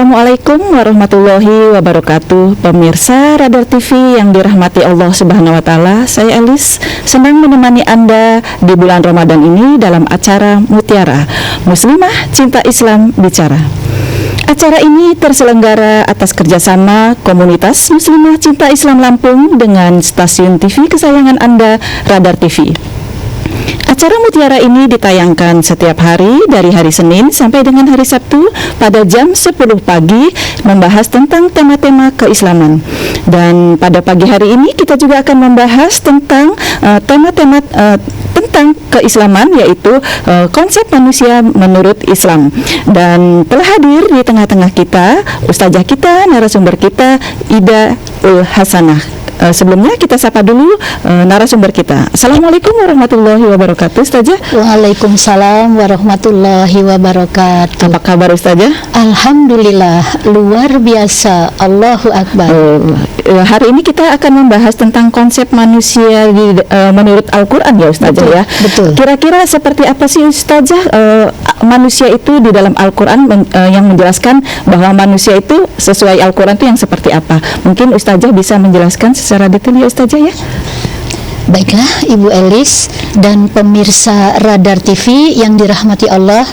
Assalamualaikum warahmatullahi wabarakatuh. Pemirsa Radar TV yang dirahmati Allah Subhanahu wa taala, saya Elis senang menemani Anda di bulan Ramadan ini dalam acara Mutiara Muslimah Cinta Islam Bicara. Acara ini terselenggara atas kerjasama Komunitas Muslimah Cinta Islam Lampung dengan stasiun TV kesayangan Anda, Radar TV. Acara Mutiara ini ditayangkan setiap hari dari hari Senin sampai dengan hari Sabtu pada jam 10 pagi, membahas tentang tema-tema keislaman. Dan pada pagi hari ini kita juga akan membahas tentang tema-tema tentang keislaman, yaitu konsep manusia menurut Islam. Dan telah hadir di tengah-tengah kita ustazah kita, narasumber kita, Ida Ul Hasanah. Sebelumnya kita sapa dulu narasumber kita. Assalamualaikum warahmatullahi wabarakatuh, Ustazah. Waalaikumsalam warahmatullahi wabarakatuh. Apa kabar, Ustazah? Alhamdulillah, luar biasa. Allahu Akbar. Hari ini kita akan membahas tentang konsep manusia menurut Al-Quran, ya Ustazah. Betul, ya. betul. Kira-kira seperti apa sih, Ustazah, manusia itu di dalam Al-Quran yang menjelaskan bahwa manusia itu sesuai Al-Quran itu yang seperti apa? Mungkin Ustazah bisa menjelaskan secara detail, ya Ustazah, ya. Baiklah Ibu Elis dan pemirsa Radar TV yang dirahmati Allah,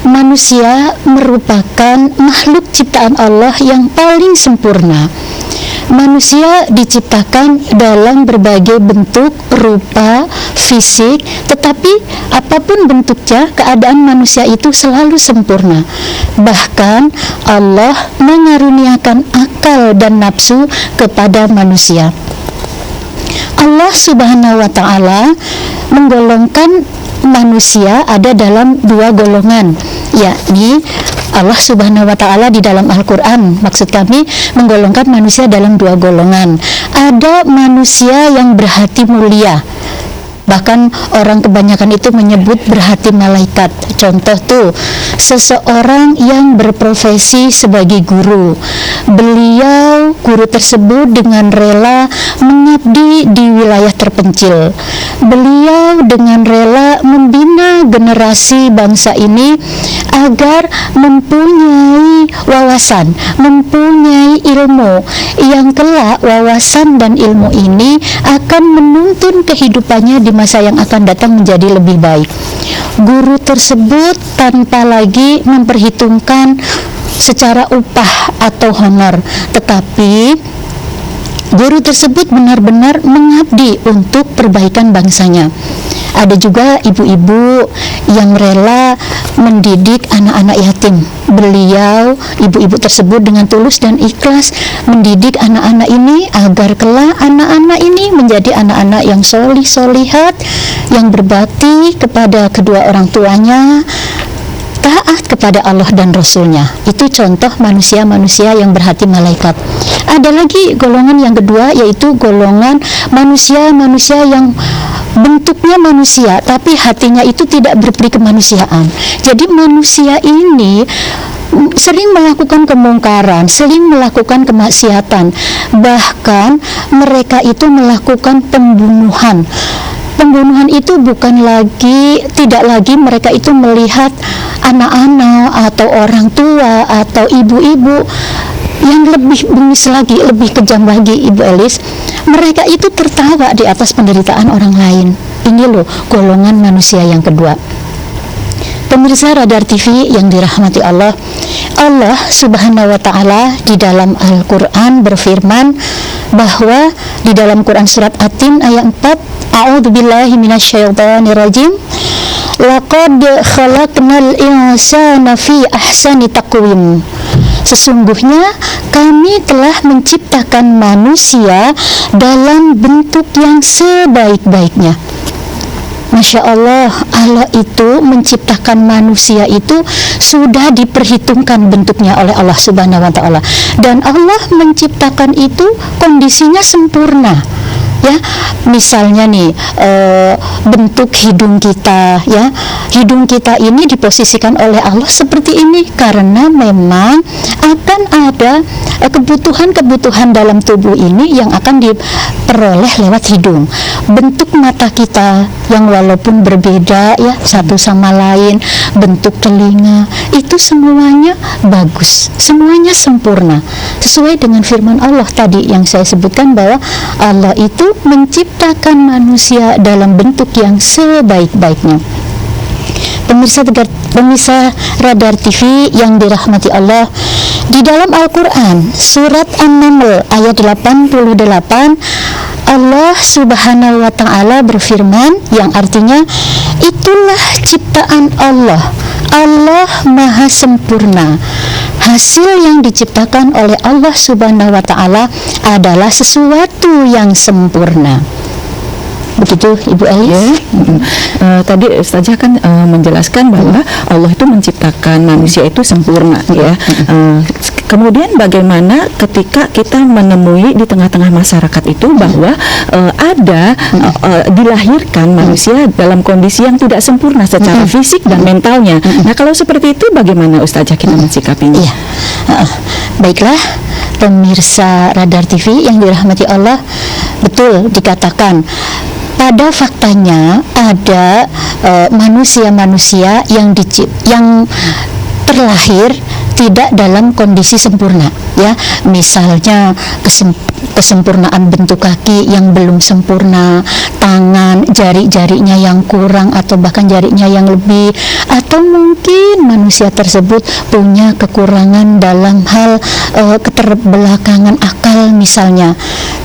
manusia merupakan makhluk ciptaan Allah yang paling sempurna. Manusia diciptakan dalam berbagai bentuk, rupa, fisik, tetapi apapun bentuknya, keadaan manusia itu selalu sempurna. Bahkan Allah mengaruniakan akal dan nafsu kepada manusia. Allah Subhanahu wa taala menggolongkan manusia ada dalam dua golongan, yakni Allah Subhanahu wa taala di dalam Al-Qur'an, maksud kami menggolongkan manusia dalam dua golongan. Ada manusia yang berhati mulia, bahkan orang kebanyakan itu menyebut berhati malaikat. Contoh tuh, seseorang yang berprofesi sebagai guru. Beliau, guru tersebut dengan rela mengabdi di wilayah terpencil. Beliau dengan rela membina generasi bangsa ini agar mempunyai wawasan, mempunyai ilmu yang kelak wawasan dan ilmu ini akan menuntun kehidupannya di masa yang akan datang menjadi lebih baik. Guru tersebut tanpa lagi memperhitungkan secara upah atau honor, tetapi guru tersebut benar-benar mengabdi untuk perbaikan bangsanya. Ada juga ibu-ibu yang rela mendidik anak-anak yatim. Beliau, ibu-ibu tersebut dengan tulus dan ikhlas mendidik anak-anak ini agar kelak anak-anak ini menjadi anak-anak yang solih-solihat, yang berbakti kepada kedua orang tuanya, taat kepada Allah dan Rasulnya. Itu contoh manusia-manusia yang berhati malaikat. Ada lagi golongan yang kedua, yaitu golongan manusia-manusia yang bentuknya manusia tapi hatinya itu tidak berperi kemanusiaan. Jadi manusia ini sering melakukan kemungkaran, sering melakukan kemaksiatan, bahkan mereka itu melakukan pembunuhan. Pembunuhan itu tidak lagi mereka itu melihat anak-anak atau orang tua atau ibu-ibu. Yang lebih bengis lagi, lebih kejam lagi, Ibu Elis, mereka itu tertawa di atas penderitaan orang lain. Ini loh golongan manusia yang kedua. Pemirsa Radar TV yang dirahmati Allah, Allah Subhanahu wa taala di dalam Al-Qur'an berfirman bahwa di dalam Quran surat At-Tin ayat 4, A'udzubillahi minasyaitonirrajim, laqad khalaqnal insana fi ahsani taqwim. Sesungguhnya kami telah menciptakan manusia dalam bentuk yang sebaik-baiknya. Masya Allah, Allah itu menciptakan manusia itu sudah diperhitungkan bentuknya oleh Allah Subhanahu wa taala. Dan Allah menciptakan itu kondisinya sempurna. ya. Misalnya nih bentuk hidung kita, ya, hidung kita ini diposisikan oleh Allah seperti ini karena memang akan ada kebutuhan-kebutuhan dalam tubuh ini yang akan diperoleh lewat hidung. Bentuk mata kita yang walaupun berbeda ya satu sama lain, bentuk telinga, itu semuanya bagus, semuanya sempurna sesuai dengan firman Allah tadi yang saya sebutkan, bahwa Allah itu menciptakan manusia dalam bentuk yang sebaik-baiknya. Pemirsa Radar TV yang dirahmati Allah, di dalam Al-Quran surat An-Naml ayat 88, Allah Subhanahu wa Ta'ala berfirman yang artinya, itulah ciptaan Allah, Allah Maha Sempurna. Hasil yang diciptakan oleh Allah Subhanahu wa Ta'ala adalah sesuatu yang sempurna. Begitu Ibu Elis. Tadi Ustazah kan menjelaskan bahwa Allah itu menciptakan manusia itu sempurna, ya. Kemudian bagaimana ketika kita menemui di tengah-tengah masyarakat itu bahwa ada dilahirkan manusia dalam kondisi yang tidak sempurna secara fisik dan mentalnya. Nah, kalau seperti itu bagaimana Ustazah kita mensikapinya? Iya. Baiklah pemirsa Radar TV yang dirahmati Allah, betul dikatakan pada faktanya ada manusia-manusia yang terlahir tidak dalam kondisi sempurna, ya. Misalnya kesempurnaan bentuk kaki yang belum sempurna, tangan, jari-jarinya yang kurang atau bahkan jarinya yang lebih, atau mungkin manusia tersebut punya kekurangan dalam hal keterbelakangan akal misalnya.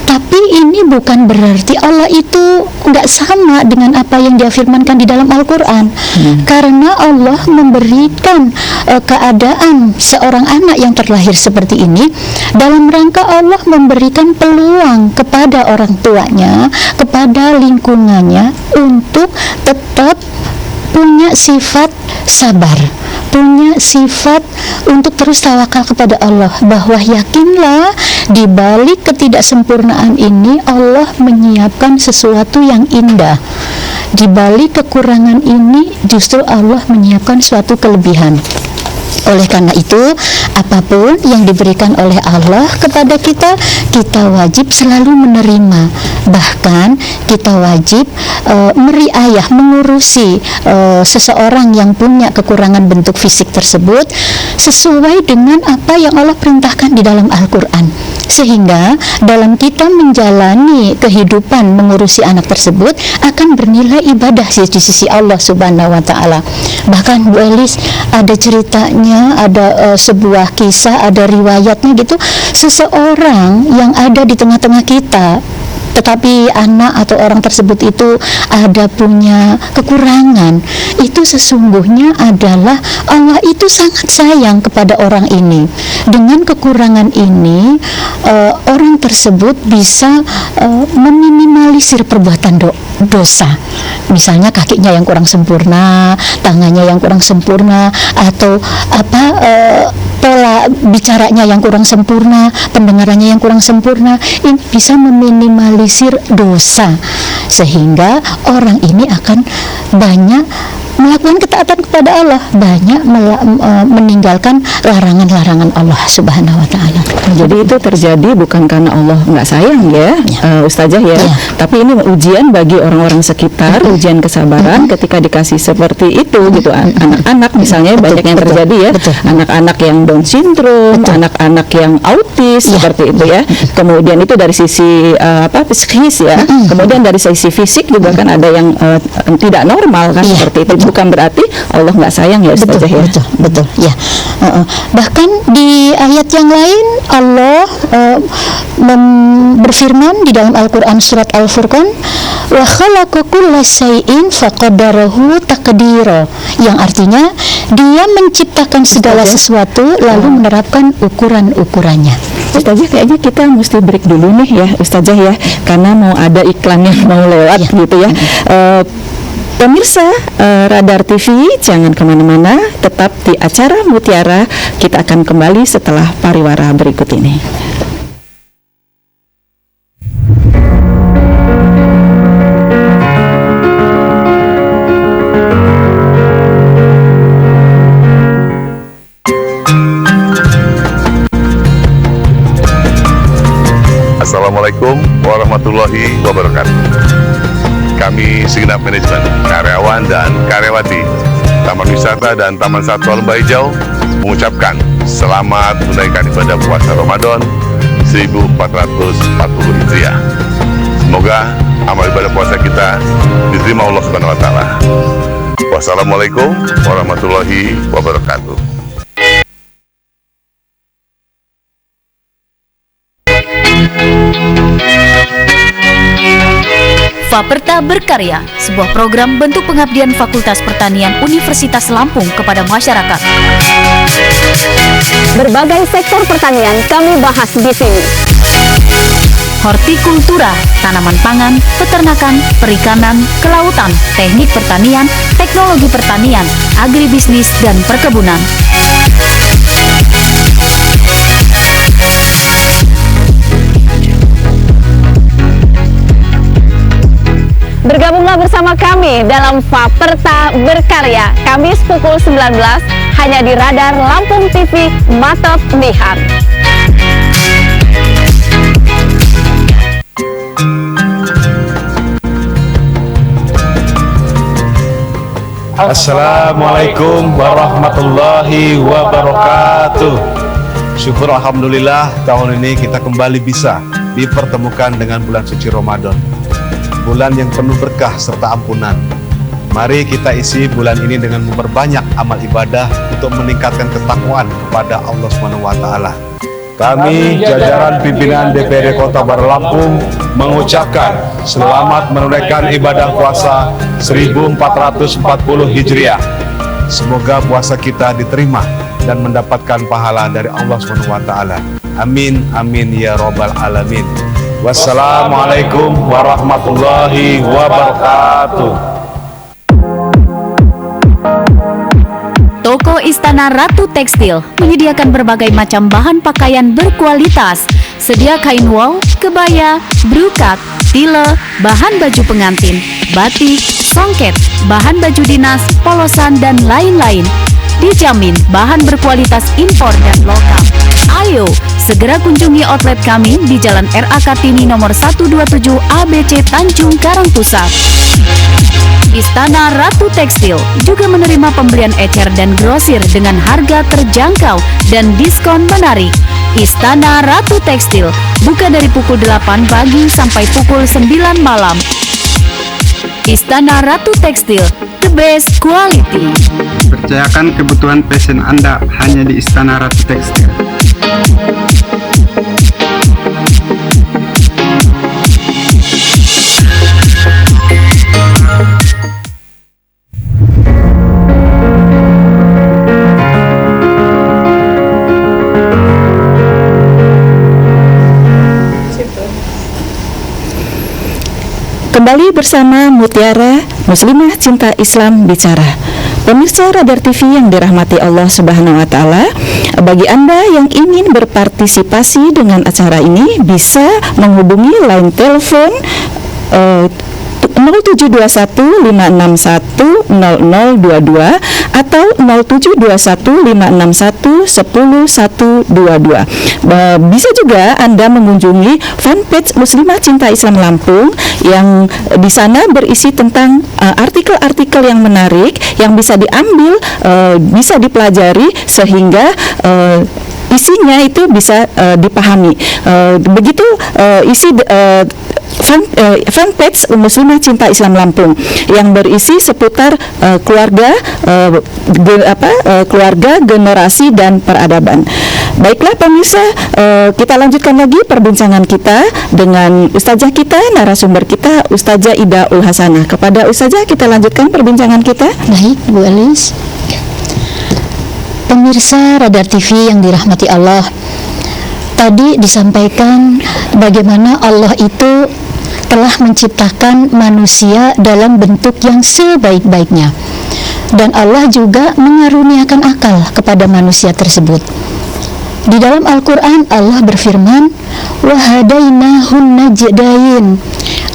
Tapi ini bukan berarti Allah itu nggak sama dengan apa yang dia firmankan di dalam Al-Quran. Karena Allah memberikan keadaan seorang anak yang terlahir seperti ini dalam rangka Allah memberikan peluang kepada orang tuanya, kepada lingkungannya untuk tetap punya sifat sabar, punya sifat untuk terus tawakal kepada Allah, bahwa yakinlah di balik ketidaksempurnaan ini Allah menyiapkan sesuatu yang indah. Di balik kekurangan ini justru Allah menyiapkan suatu kelebihan. Oleh karena itu, apapun yang diberikan oleh Allah kepada kita, kita wajib selalu menerima. Bahkan kita wajib meriayah, mengurusi seseorang yang punya kekurangan bentuk fisik tersebut sesuai dengan apa yang Allah perintahkan di dalam Al-Quran. Sehingga dalam kita menjalani kehidupan mengurusi anak tersebut akan bernilai ibadah di sisi Allah Subhanahu wa Ta'ala. Bahkan Bu Elis, ada ceritanya, ada sebuah kisah, ada riwayatnya gitu, seseorang yang ada di tengah-tengah kita, tetapi anak atau orang tersebut itu ada punya kekurangan, itu sesungguhnya adalah Allah itu sangat sayang kepada orang ini. Dengan kekurangan ini orang tersebut bisa meminimalisir perbuatan dosa. Misalnya kakinya yang kurang sempurna, tangannya yang kurang sempurna, atau pola bicaranya yang kurang sempurna, pendengarannya yang kurang sempurna, ini bisa meminimalisir dosa, sehingga orang ini akan banyak melakukan ketaatan kepada Allah, banyak meninggalkan larangan-larangan Allah Subhanahu wa Ta'ala. Jadi itu terjadi bukan karena Allah nggak sayang, ya, Ustazah, ya, tapi ini ujian bagi orang-orang sekitar, ujian kesabaran ketika dikasih seperti itu gitu. Anak-anak misalnya banyak yang terjadi, ya, anak-anak yang Down syndrome, anak-anak yang autis, seperti itu, ya. Kemudian itu dari sisi psikis, ya. Kemudian dari sisi fisik juga kan ada yang tidak normal kan, seperti itu. Bukan berarti Allah nggak sayang, ya, Ustazah, ya. Betul, ya. Bahkan di ayat yang lain Allah berfirman di dalam Al-Quran surat Al-Furqan, wa khalaqa kulla syai'in faqaddarahu taqdira, yang artinya dia menciptakan segala sesuatu lalu menerapkan ukuran-ukurannya. Ustazah, kayaknya kita mesti break dulu nih, ya, Ustazah, ya, karena mau ada iklan yang mau lewat, gitu, ya. Pemirsa Radar TV, jangan kemana-mana, tetap di acara Mutiara. Kita akan kembali setelah pariwara berikut ini. warahmatullahi wabarakatuh. Kami segenap manajemen, karyawan dan karyawati Taman Wisata dan Taman Satwa Lembah Hijau mengucapkan selamat menunaikan ibadah puasa Ramadan 1440 Hijriah. Semoga amal ibadah puasa kita diterima Allah Subhanahu wa taala. Wassalamualaikum warahmatullahi wabarakatuh. Faperta Berkarya, sebuah program bentuk pengabdian Fakultas Pertanian Universitas Lampung kepada masyarakat. Berbagai sektor pertanian kami bahas di sini. Hortikultura, tanaman pangan, peternakan, perikanan, kelautan, teknik pertanian, teknologi pertanian, agribisnis, dan perkebunan. Bergabunglah bersama kami dalam Faperta Berkarya, Kamis pukul 19, hanya di Radar Lampung TV, Matot Lihat. Assalamualaikum warahmatullahi wabarakatuh. Syukur alhamdulillah tahun ini kita kembali bisa dipertemukan dengan bulan suci Ramadan, bulan yang penuh berkah serta ampunan. Mari kita isi bulan ini dengan memperbanyak amal ibadah untuk meningkatkan ketakwaan kepada Allah SWT. Kami jajaran pimpinan DPRD Kota Baru Lampung mengucapkan selamat menunaikan ibadah puasa 1440 Hijriah. Semoga puasa kita diterima dan mendapatkan pahala dari Allah SWT. Amin, amin ya robbal alamin. Wassalamualaikum warahmatullahi wabarakatuh. Toko Istana Ratu Tekstil menyediakan berbagai macam bahan pakaian berkualitas. Sedia kain wol, kebaya, brokat, tile, bahan baju pengantin, batik, songket, bahan baju dinas, polosan, dan lain-lain. Dijamin bahan berkualitas impor dan lokal. Ayo, segera kunjungi outlet kami di Jalan RA Kartini nomor 127 ABC Tanjung Karangpusat. Istana Ratu Tekstil juga menerima pembelian ecer dan grosir dengan harga terjangkau dan diskon menarik. Istana Ratu Tekstil buka dari pukul 8 pagi sampai pukul 9 malam. Istana Ratu Tekstil, the best quality. Percayakan kebutuhan fashion Anda hanya di Istana Ratu Tekstil. Kembali bersama Mutiara Muslimah Cinta Islam Bicara. Pemirsa Radar TV yang dirahmati Allah Subhanahu wa taala, bagi Anda yang ingin berpartisipasi dengan acara ini bisa menghubungi line telepon 0721-561-0022 atau 0721-561-10122. Bisa juga Anda mengunjungi fanpage Muslimah Cinta Islam Lampung yang di sana berisi tentang artikel-artikel yang menarik yang bisa diambil, bisa dipelajari sehingga isinya itu bisa dipahami. Begitu isi fanpage Muslimah Cinta Islam Lampung yang berisi seputar keluarga, keluarga, generasi dan peradaban. Baiklah pemirsa, kita lanjutkan lagi perbincangan kita dengan ustazah kita, narasumber kita, Ustazah Ida Ul Hasanah. Kepada ustazah kita lanjutkan perbincangan kita. Baik, Bu Elis. Pemirsa Radar TV yang dirahmati Allah, tadi disampaikan bagaimana Allah itu telah menciptakan manusia dalam bentuk yang sebaik-baiknya, dan Allah juga mengaruniakan akal kepada manusia tersebut. Di dalam Al-Quran Allah berfirman, wahadainahun najdain.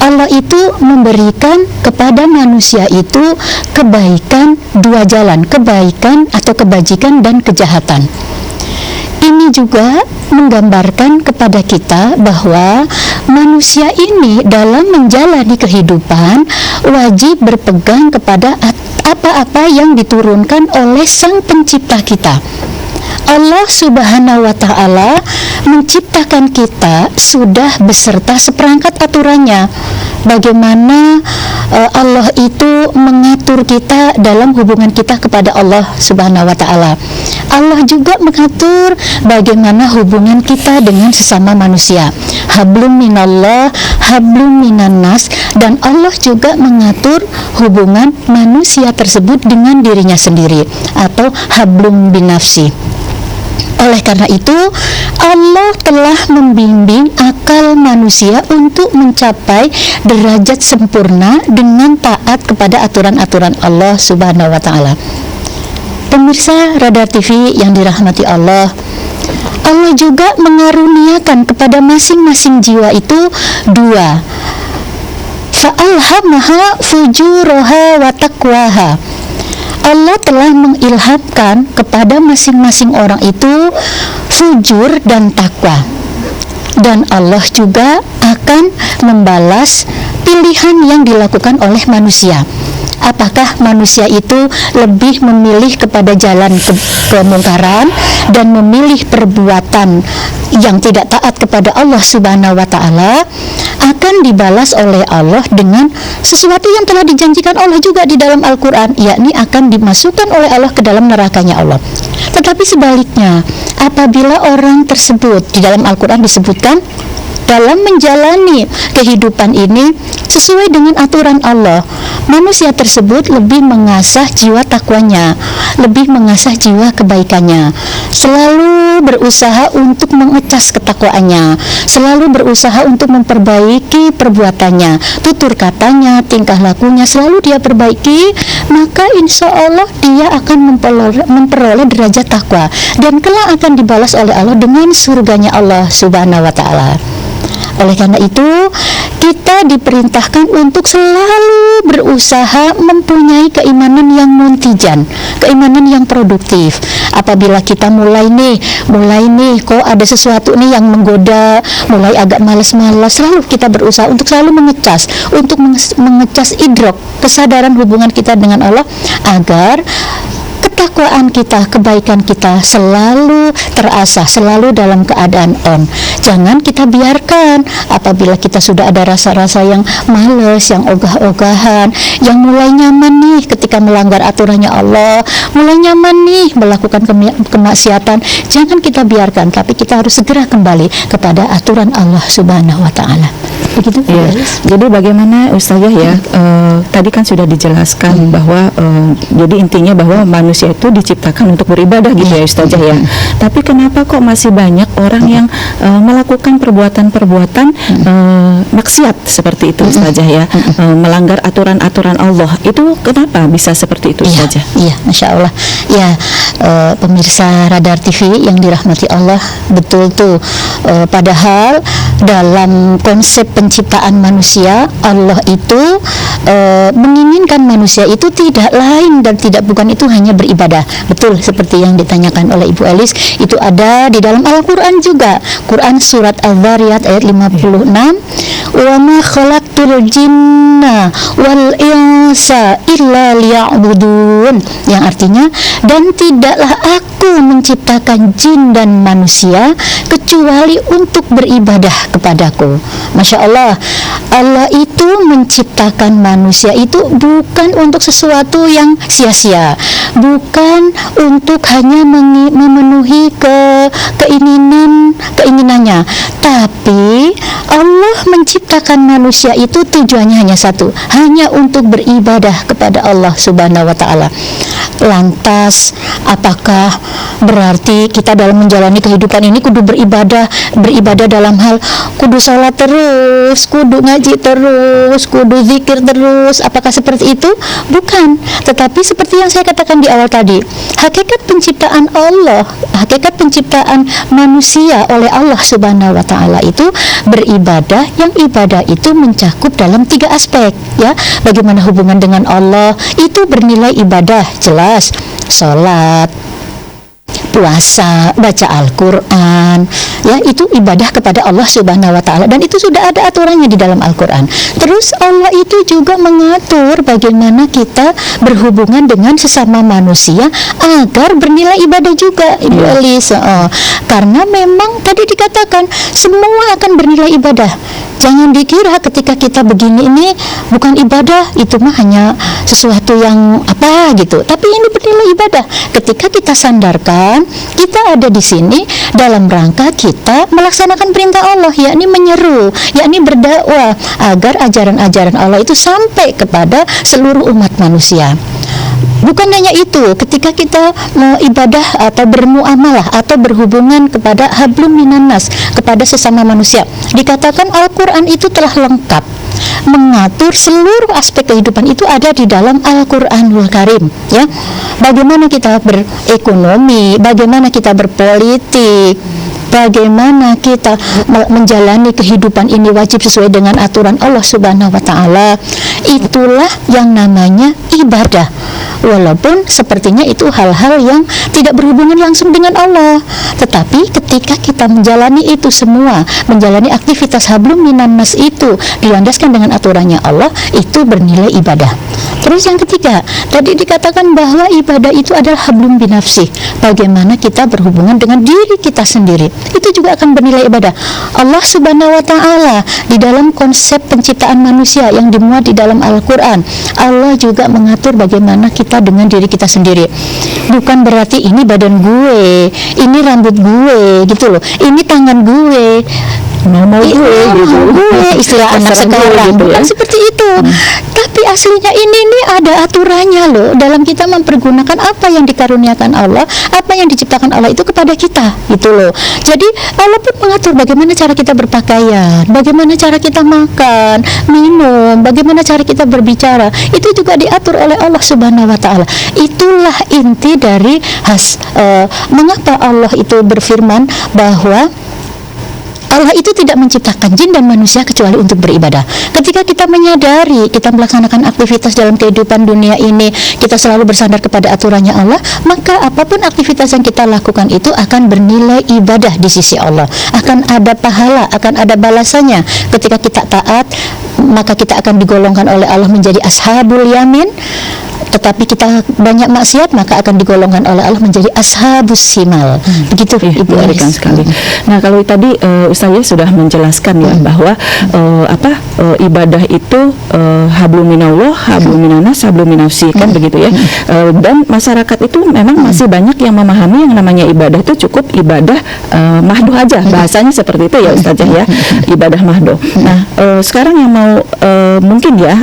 Allah itu memberikan kepada manusia itu kebaikan dua jalan, kebaikan atau kebajikan dan kejahatan. Ini juga menggambarkan kepada kita bahwa manusia ini dalam menjalani kehidupan wajib berpegang kepada apa-apa yang diturunkan oleh Sang Pencipta kita. Allah Subhanahu wa Ta'ala menciptakan kita sudah beserta seperangkat aturannya. Bagaimana Allah itu mengatur kita dalam hubungan kita kepada Allah Subhanahu wa Ta'ala. Allah juga mengatur bagaimana hubungan kita dengan sesama manusia. Hablum minallah, hablum minannas, dan Allah juga mengatur hubungan manusia tersebut dengan dirinya sendiri, atau hablum binafsi. Oleh karena itu, Allah telah membimbing akal manusia untuk mencapai derajat sempurna dengan taat kepada aturan-aturan Allah Subhanahu wa Ta'ala. Pemirsa Radar TV yang dirahmati Allah, Allah juga mengaruniakan kepada masing-masing jiwa itu dua. Fa'alhamaha fujuraha wa taqwaha. Allah telah mengilhamkan kepada masing-masing orang itu fujur dan takwa. Dan Allah juga akan membalas pilihan yang dilakukan oleh manusia. Apakah manusia itu lebih memilih kepada jalan kemungkaran dan memilih perbuatan yang tidak taat kepada Allah Subhanahu wa Ta'ala, akan dibalas oleh Allah dengan sesuatu yang telah dijanjikan Allah juga di dalam Al-Quran, yakni akan dimasukkan oleh Allah ke dalam nerakanya Allah. Tetapi sebaliknya, apabila orang tersebut, di dalam Al-Quran disebutkan, dalam menjalani kehidupan ini sesuai dengan aturan Allah, manusia tersebut lebih mengasah jiwa takwanya, lebih mengasah jiwa kebaikannya, selalu berusaha untuk mengecas ketakwaannya, selalu berusaha untuk memperbaiki perbuatannya, tutur katanya, tingkah lakunya selalu dia perbaiki, maka insya Allah dia akan memperoleh derajat takwa dan kelak akan dibalas oleh Allah dengan surganya Allah Subhanahu wa Ta'ala. Oleh karena itu, kita diperintahkan untuk selalu berusaha mempunyai keimanan yang muntijan, keimanan yang produktif. Apabila kita mulai nih, kok ada sesuatu nih yang menggoda, mulai agak malas-malas, selalu kita berusaha untuk selalu mengecas, untuk mengecas idrok, kesadaran hubungan kita dengan Allah, agar ketakwaan kita, kebaikan kita selalu terasah, selalu dalam keadaan on. Jangan kita biarkan apabila kita sudah ada rasa-rasa yang males, yang ogah-ogahan, yang mulai nyaman nih ketika melanggar aturannya Allah, mulai nyaman nih melakukan kemaksiatan, jangan kita biarkan, tapi kita harus segera kembali kepada aturan Allah Subhanahu wa Ta'ala. Begitu ya. Jadi bagaimana Ustazah ya, tadi kan sudah dijelaskan bahwa jadi intinya bahwa manusia itu diciptakan untuk beribadah gitu ya Ustazah ya. Tapi kenapa kok masih banyak orang yang melakukan perbuatan-perbuatan maksiat seperti itu Ustazah ya, melanggar aturan-aturan Allah, itu kenapa bisa seperti itu Ustazah? Iya, Masya Allah ya. Pemirsa Radar TV yang dirahmati Allah, betul tuh, padahal dalam konsep penciptaan manusia, Allah itu menginginkan manusia itu tidak lain dan tidak bukan itu hanya beribadah. Betul seperti yang ditanyakan oleh Ibu Elis, itu ada di dalam Al-Quran juga. Quran surat Al-Dhariyat ayat 56, wa ma khalaqtul jinna wal insa illa liya'budun, yang artinya, dan tidaklah aku menciptakan jin dan manusia kecuali untuk beribadah kepadaku. Masya Allah, Allah itu menciptakan manusia itu bukan untuk sesuatu yang sia-sia, bukan untuk hanya memenuhi keinginannya, tapi Allah menciptakan manusia itu tujuannya hanya satu, hanya untuk beribadah kepada Allah Subhanahu wa Ta'ala. Lantas apakah berarti kita dalam menjalani kehidupan ini kudu beribadah dalam hal kudu sholat terus, kudu ngaji terus, kudu zikir terus? Apakah seperti itu? Bukan. Tetapi seperti yang saya katakan di awal tadi, hakikat penciptaan Allah, hakikat penciptaan manusia oleh Allah Subhanahu wa Ta'ala itu beribadah, yang ibadah itu mencakup dalam 3 aspek ya. Bagaimana hubungan dengan Allah itu bernilai ibadah, jelas sholat, puasa, baca Al-Quran, ya itu ibadah kepada Allah Subhanahu wa Ta'ala, dan itu sudah ada aturannya di dalam Al-Quran. Terus Allah itu juga mengatur bagaimana kita berhubungan dengan sesama manusia agar bernilai ibadah juga, Ibu Elis. Karena memang tadi dikatakan semua akan bernilai ibadah. Jangan dikira ketika kita begini ini bukan ibadah, itu mah hanya sesuatu yang apa gitu. Tapi ini bernilai ibadah. Ketika kita sandarkan, kita ada di sini dalam rangka kita melaksanakan perintah Allah, yakni menyeru, yakni berdakwah agar ajaran-ajaran Allah itu sampai kepada seluruh umat manusia. Bukan hanya itu, ketika kita ibadah atau bermuamalah atau berhubungan kepada hablum minanas, kepada sesama manusia, dikatakan Al-Quran itu telah lengkap mengatur seluruh aspek kehidupan, itu ada di dalam Al-Quranul Karim, ya. Bagaimana kita berekonomi, bagaimana kita berpolitik, bagaimana kita menjalani kehidupan ini wajib sesuai dengan aturan Allah Subhanahu wa Ta'ala. Itulah yang namanya ibadah. Walaupun sepertinya itu hal-hal yang tidak berhubungan langsung dengan Allah, tetapi ketika kita menjalani itu semua, menjalani aktivitas hablum minan nas itu dilandaskan dengan aturannya Allah, itu bernilai ibadah. Terus yang ketiga, tadi dikatakan bahwa ibadah itu adalah hablum binafsih. Bagaimana kita berhubungan dengan diri kita sendiri, itu juga akan bernilai ibadah. Allah Subhanahu wa Ta'ala di dalam konsep penciptaan manusia yang dimuat di dalam Al-Quran, Allah juga mengatur bagaimana kita dengan diri kita sendiri. Bukan berarti ini badan gue, ini rambut gue gitu loh, ini tangan gue, mau gue gitu, istilah anak sekarang gitu, bukan seperti itu. Tapi aslinya ini nih ada aturannya loh dalam kita mempergunakan apa yang dikaruniakan Allah, apa yang diciptakan Allah itu kepada kita gitu loh. Jadi Allah pun mengatur bagaimana cara kita berpakaian, bagaimana cara kita makan, minum, bagaimana cara kita berbicara, itu juga diatur oleh Allah Subhanahu wa Ta'ala. Itulah inti dari mengapa Allah itu berfirman bahwa Allah itu tidak menciptakan jin dan manusia kecuali untuk beribadah. Ketika kita menyadari, kita melaksanakan aktivitas dalam kehidupan dunia ini, kita selalu bersandar kepada aturannya Allah, maka apapun aktivitas yang kita lakukan itu akan bernilai ibadah di sisi Allah. Akan ada pahala, akan ada balasannya. Ketika kita taat, maka kita akan digolongkan oleh Allah menjadi ashabul yamin. Tetapi kita banyak maksiat, maka akan digolongkan oleh Allah menjadi ashabus simal. Begitu, Ibu Elis. Sekali. Nah, kalau tadi Ustazah sudah menjelaskan ya bahwa ibadah itu hablum minallah, hablum minanas, hablum minafsi, kan begitu ya. Dan masyarakat itu memang masih banyak yang memahami yang namanya ibadah itu cukup ibadah mahdoh aja, bahasanya seperti itu ya Ustazah ya, ibadah mahdoh. Nah, sekarang yang mau mungkin ya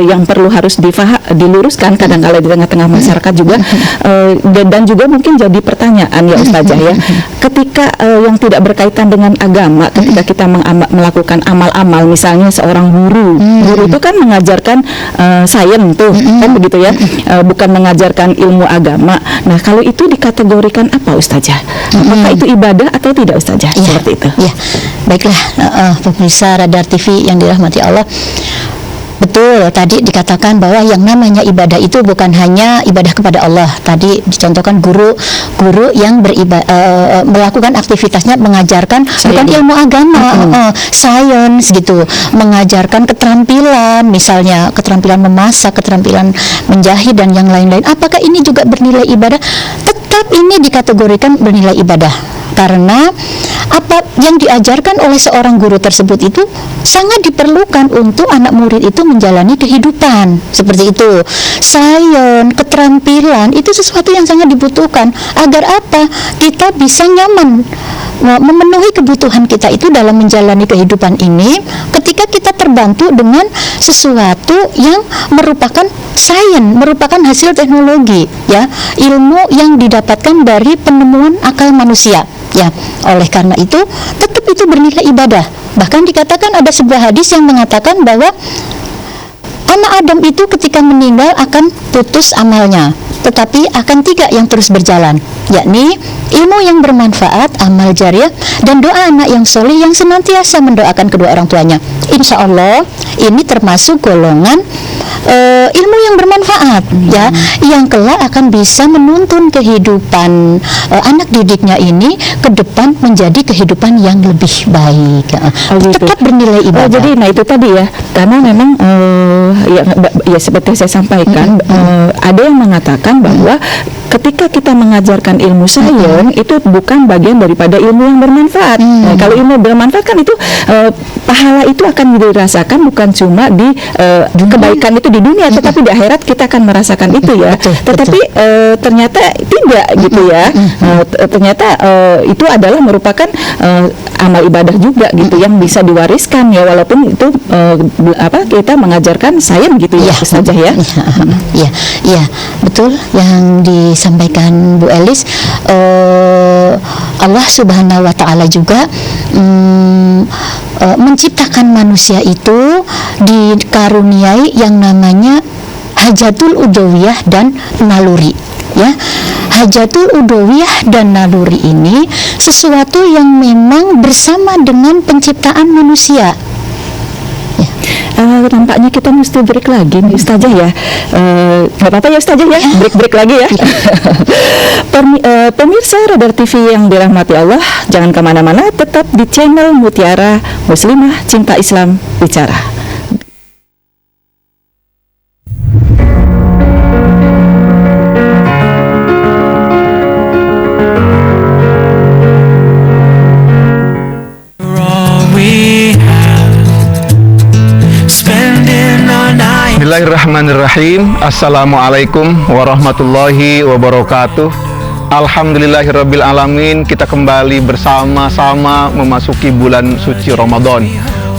yang perlu harus diluruskan kadang-kala di tengah-tengah masyarakat juga, dan juga mungkin jadi pertanyaan ya Ustazah ya, ketika yang tidak berkaitan dengan agama, ketika kita melakukan amal-amal, misalnya seorang guru itu kan mengajarkan sains tuh, kan begitu ya, bukan mengajarkan ilmu agama. Nah, kalau itu dikategorikan apa Ustazah? Apakah itu ibadah atau tidak Ustazah? Ya, seperti itu. Ya, baiklah, pemirsa Radar TV yang dirahmati Allah. Betul, tadi dikatakan bahwa yang namanya ibadah itu bukan hanya ibadah kepada Allah. Tadi dicontohkan guru yang melakukan aktivitasnya mengajarkan bukan ilmu agama, sains gitu, mengajarkan keterampilan, misalnya keterampilan memasak, keterampilan menjahit dan yang lain-lain. Apakah ini juga bernilai ibadah? Tetap ini dikategorikan bernilai ibadah. Karena apa yang diajarkan oleh seorang guru tersebut itu sangat diperlukan untuk anak murid itu menjalani kehidupan seperti itu. Sains, keterampilan itu sesuatu yang sangat dibutuhkan agar apa? Kita bisa nyaman memenuhi kebutuhan kita itu dalam menjalani kehidupan ini, ketika kita terbantu dengan sesuatu yang merupakan sains, merupakan hasil teknologi, ya, ilmu yang didapatkan dari penemuan akal manusia, ya. Oleh karena itu tetap itu bernilai ibadah. Bahkan dikatakan ada sebuah hadis yang mengatakan bahwa anak Adam itu ketika meninggal akan putus amalnya, tetapi akan 3 yang terus berjalan, yakni ilmu yang bermanfaat, amal jariah, dan doa anak yang soleh yang senantiasa mendoakan kedua orang tuanya. Insya Allah ini termasuk golongan ilmu yang bermanfaat. bermanfaat ya, yang kelak akan bisa menuntun kehidupan anak didiknya ini ke depan menjadi kehidupan yang lebih baik. Gitu. Tetap bernilai ibadah. Jadi itu tadi ya, karena memang ya seperti saya sampaikan, ada yang mengatakan bahwa ketika kita mengajarkan ilmu sains itu bukan bagian daripada ilmu yang bermanfaat. Nah, kalau ilmu bermanfaat kan itu pahala itu akan dirasakan bukan cuma di kebaikan itu di dunia, tetapi di akhirat kita akan merasakan itu ya. Tetapi ternyata tidak gitu ya. Ternyata itu adalah merupakan amal ibadah juga gitu yang bisa diwariskan ya, walaupun itu kita mengajarkan sains gitu ya, saja ya. Ya, betul yang disampaikan Bu Elis. Allah Subhanahu wa Ta'ala juga menciptakan manusia itu dikaruniai yang namanya hajatul udawiyah dan naluri. Ya, hajatul udawiyah dan naluri ini sesuatu yang memang bersama dengan penciptaan manusia. Nampaknya kita mesti break lagi nih Ustazah ya. Nggak apa-apa ya Ustazah ya, break lagi ya. Pemirsa Radar TV yang dirahmati Allah, jangan kemana-mana, tetap di channel Mutiara Muslimah Cinta Islam Bicara. Bismillahirrahmanirrahim. Assalamualaikum warahmatullahi wabarakatuh. Alhamdulillahirabbil alamin. Kita kembali bersama-sama memasuki bulan suci Ramadan.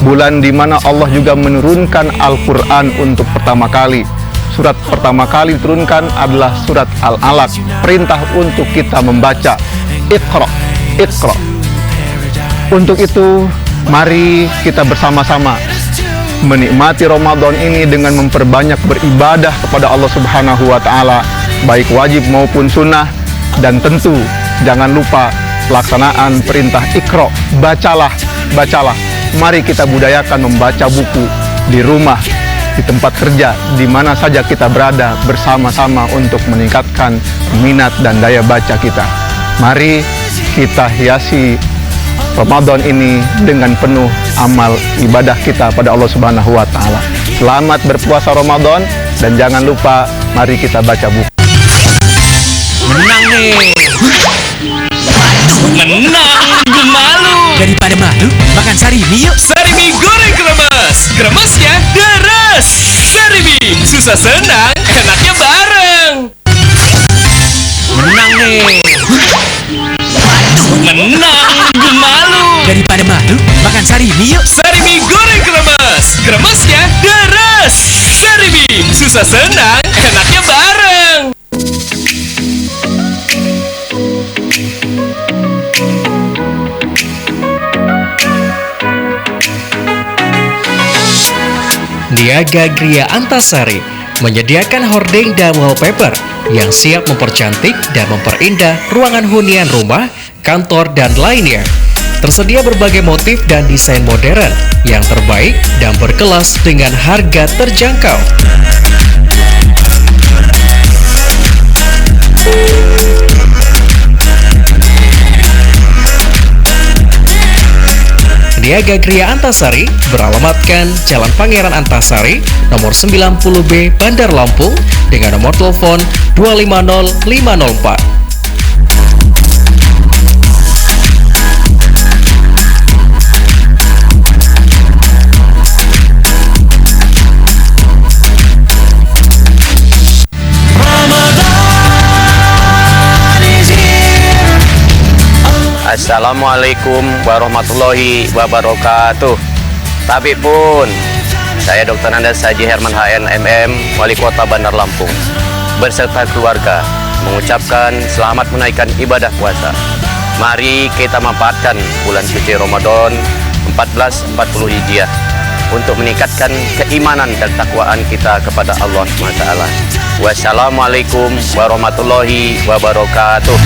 Bulan di mana Allah juga menurunkan Al-Qur'an untuk pertama kali. Surat pertama kali diturunkan adalah surat Al-Alaq. Perintah untuk kita membaca. Iqra, Iqra. Untuk itu, mari kita bersama-sama menikmati Ramadan ini dengan memperbanyak beribadah kepada Allah Subhanahu wa Ta'ala, baik wajib maupun sunnah, dan tentu jangan lupa pelaksanaan perintah Iqra, bacalah, bacalah. Mari kita budayakan membaca buku di rumah, di tempat kerja, di mana saja kita berada, bersama-sama untuk meningkatkan minat dan daya baca kita. Mari kita hiasi Ramadan ini dengan penuh amal ibadah kita pada Allah Subhanahu wa Ta'ala. Selamat berpuasa Ramadan, dan jangan lupa mari kita baca buku. Menang nih. Menang, gue malu. Daripada malu, makan sarimi yuk. Sarimi goreng kremes. Kremesnya deres. Sarimi, susah senang, enaknya bareng. Menang nih. Menang, gue malu. Daripada malu, makan sarimi yuk. Sarimi goreng kremes. Kremesnya deres. Sarimi, susah senang, enaknya bareng. Niaga Gria Antasari menyediakan hording dan wallpaper yang siap mempercantik dan memperindah ruangan hunian rumah, kantor, dan lainnya. Tersedia berbagai motif dan desain modern yang terbaik dan berkelas dengan harga terjangkau. Niaga Gria Antasari beralamatkan Jalan Pangeran Antasari, nomor 90B, Bandar Lampung, dengan nomor telepon 250504. Assalamualaikum warahmatullahi wabarakatuh. Tapi pun, saya Dr. Andes Haji Herman HN MM, Wali Kota Bandar Lampung, berserta keluarga mengucapkan selamat menaikkan ibadah puasa. Mari kita manfaatkan bulan suci Ramadan 1440 Hijriah untuk meningkatkan keimanan dan takwaan kita kepada Allah SWT. Wassalamualaikum warahmatullahi wabarakatuh.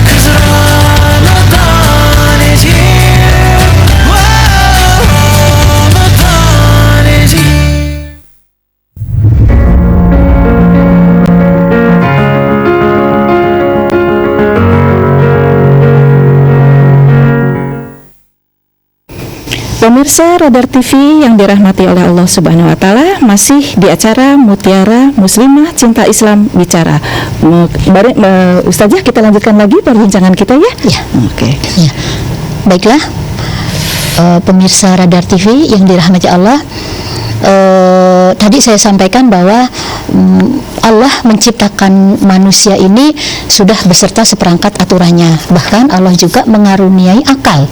Pemirsa Radar TV yang dirahmati oleh Allah Subhanahu wa taala, masih di acara Mutiara Muslimah Cinta Islam Bicara. Ustazah, kita lanjutkan lagi perbincangan kita ya? Ya. Oke. Ya. Baiklah, pemirsa Radar TV yang dirahmati Allah, tadi saya sampaikan bahwa Allah menciptakan manusia ini sudah beserta seperangkat aturannya. Bahkan Allah juga mengaruniai akal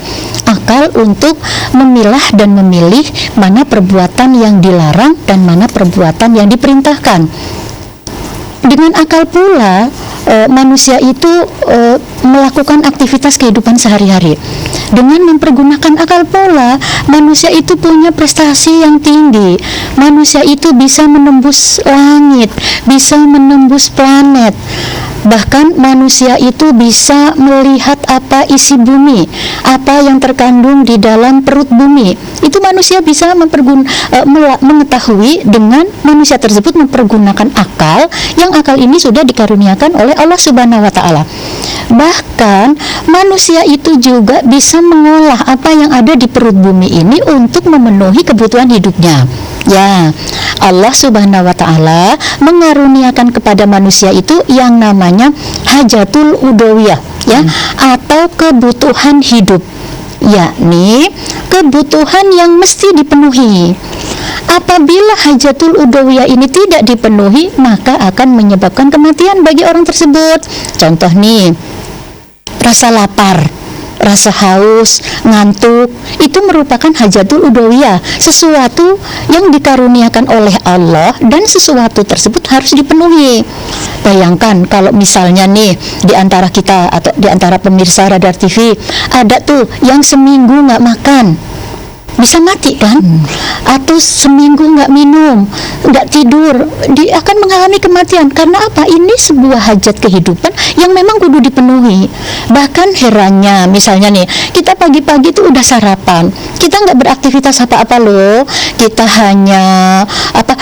untuk memilah dan memilih mana perbuatan yang dilarang dan mana perbuatan yang diperintahkan. Dengan akal pula manusia itu melakukan aktivitas kehidupan sehari-hari. Dengan mempergunakan akal pola, manusia itu punya prestasi yang tinggi. Manusia itu bisa menembus langit, bisa menembus planet. Bahkan manusia itu bisa melihat apa isi bumi, apa yang terkandung di dalam perut bumi. Itu manusia bisa mengetahui dengan manusia tersebut mempergunakan akal, yang akal ini sudah dikaruniakan oleh Allah Subhanahu wa taala. Bahkan manusia itu juga bisa mengolah apa yang ada di perut bumi ini untuk memenuhi kebutuhan hidupnya. Ya, Allah Subhanahu wa taala mengaruniakan kepada manusia itu yang namanya hajatul udawiyah, ya, atau kebutuhan hidup, yakni kebutuhan yang mesti dipenuhi. Apabila hajatul udawiyah ini tidak dipenuhi, maka akan menyebabkan kematian bagi orang tersebut. Contoh nih, rasa lapar, rasa haus, ngantuk, itu merupakan hajatul udawiyah, sesuatu yang dikaruniakan oleh Allah dan sesuatu tersebut harus dipenuhi. Bayangkan kalau misalnya nih di antara kita atau di antara pemirsa Radar TV ada tuh yang seminggu nggak makan, bisa mati kan? Atau seminggu nggak minum, nggak tidur, dia akan mengalami kematian. Karena apa? Ini sebuah hajat kehidupan yang memang kudu dipenuhi. Bahkan herannya, misalnya nih, kita pagi-pagi tuh udah sarapan, kita nggak beraktivitas apa-apa loh, kita hanya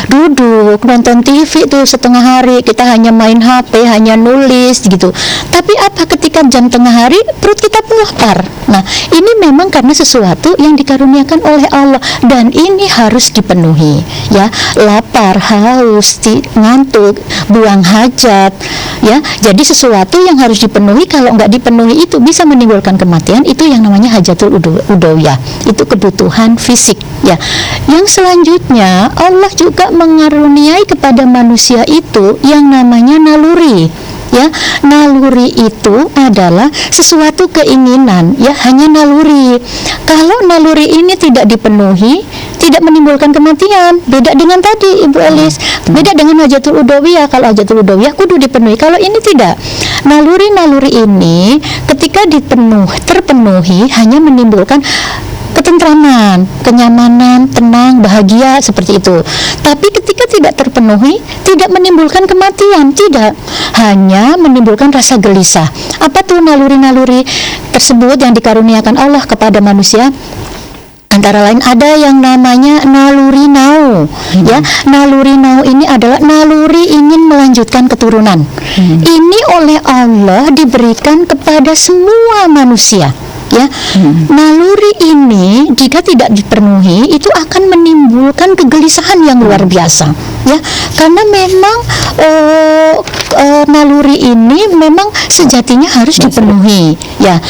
duduk nonton TV tuh setengah hari, kita hanya main HP, hanya nulis gitu. Tapi apa ketika jam tengah hari perut kita pun lapar. Nah, ini memang karena sesuatu yang dikaruniakan oleh Allah dan ini harus dipenuhi, ya. Lapar, haus, ngantuk, buang hajat, ya. Jadi sesuatu yang harus dipenuhi, kalau nggak dipenuhi itu bisa menimbulkan kematian. Itu yang namanya hajatul udawiyah, itu kebutuhan fisik, ya. Yang selanjutnya, Allah juga mengaruniai kepada manusia itu yang namanya naluri. Ya, naluri itu adalah sesuatu keinginan, ya, hanya naluri. Kalau naluri ini tidak dipenuhi, tidak menimbulkan kematian. Beda dengan tadi Ibu Elis, beda dengan hajatul udawiyah. Kalau hajatul udawiyah kudu dipenuhi, kalau ini tidak. Naluri-naluri ini ketika terpenuhi hanya menimbulkan ketentraman, kenyamanan, tenang, bahagia, seperti itu. Tapi ketika tidak terpenuhi, tidak menimbulkan kematian, tidak, hanya menimbulkan rasa gelisah. Apa tuh naluri-naluri tersebut yang dikaruniakan Allah kepada manusia? Antara lain ada yang namanya naluri nau, ya. Naluri nau ini adalah naluri ingin melanjutkan keturunan. Ini oleh Allah diberikan kepada semua manusia, ya. Naluri ini jika tidak dipenuhi itu akan menimbulkan kegelisahan yang luar biasa, ya. Karena memang naluri ini memang sejatinya harus dipenuhi, ya.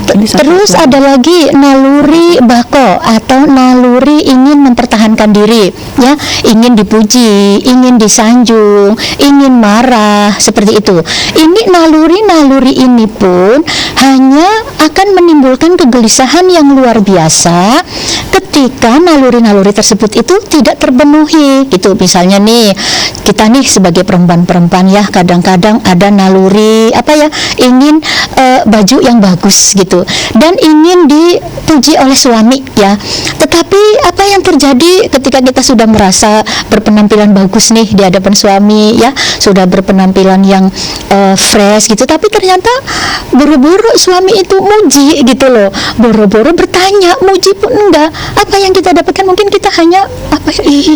Terus ada lagi naluri bako atau naluri ingin mempertahankan diri, ya, ingin dipuji, ingin disanjung, ingin marah, seperti itu. Ini naluri ini pun hanya akan menimbulkan kegelisahan yang luar biasa ketika naluri-naluri tersebut itu tidak terpenuhi. Gitu, misalnya nih, kita nih sebagai perempuan-perempuan, ya, kadang-kadang ada naluri ingin baju yang bagus gitu, dan ingin dipuji oleh suami, ya. Tetapi apa yang terjadi ketika kita sudah merasa berpenampilan bagus nih di hadapan suami, ya, sudah berpenampilan yang fresh gitu, tapi ternyata buru-buru suami itu muji gitu loh, boro-boro bertanya, muji pun enggak. Apa yang kita dapatkan mungkin kita hanya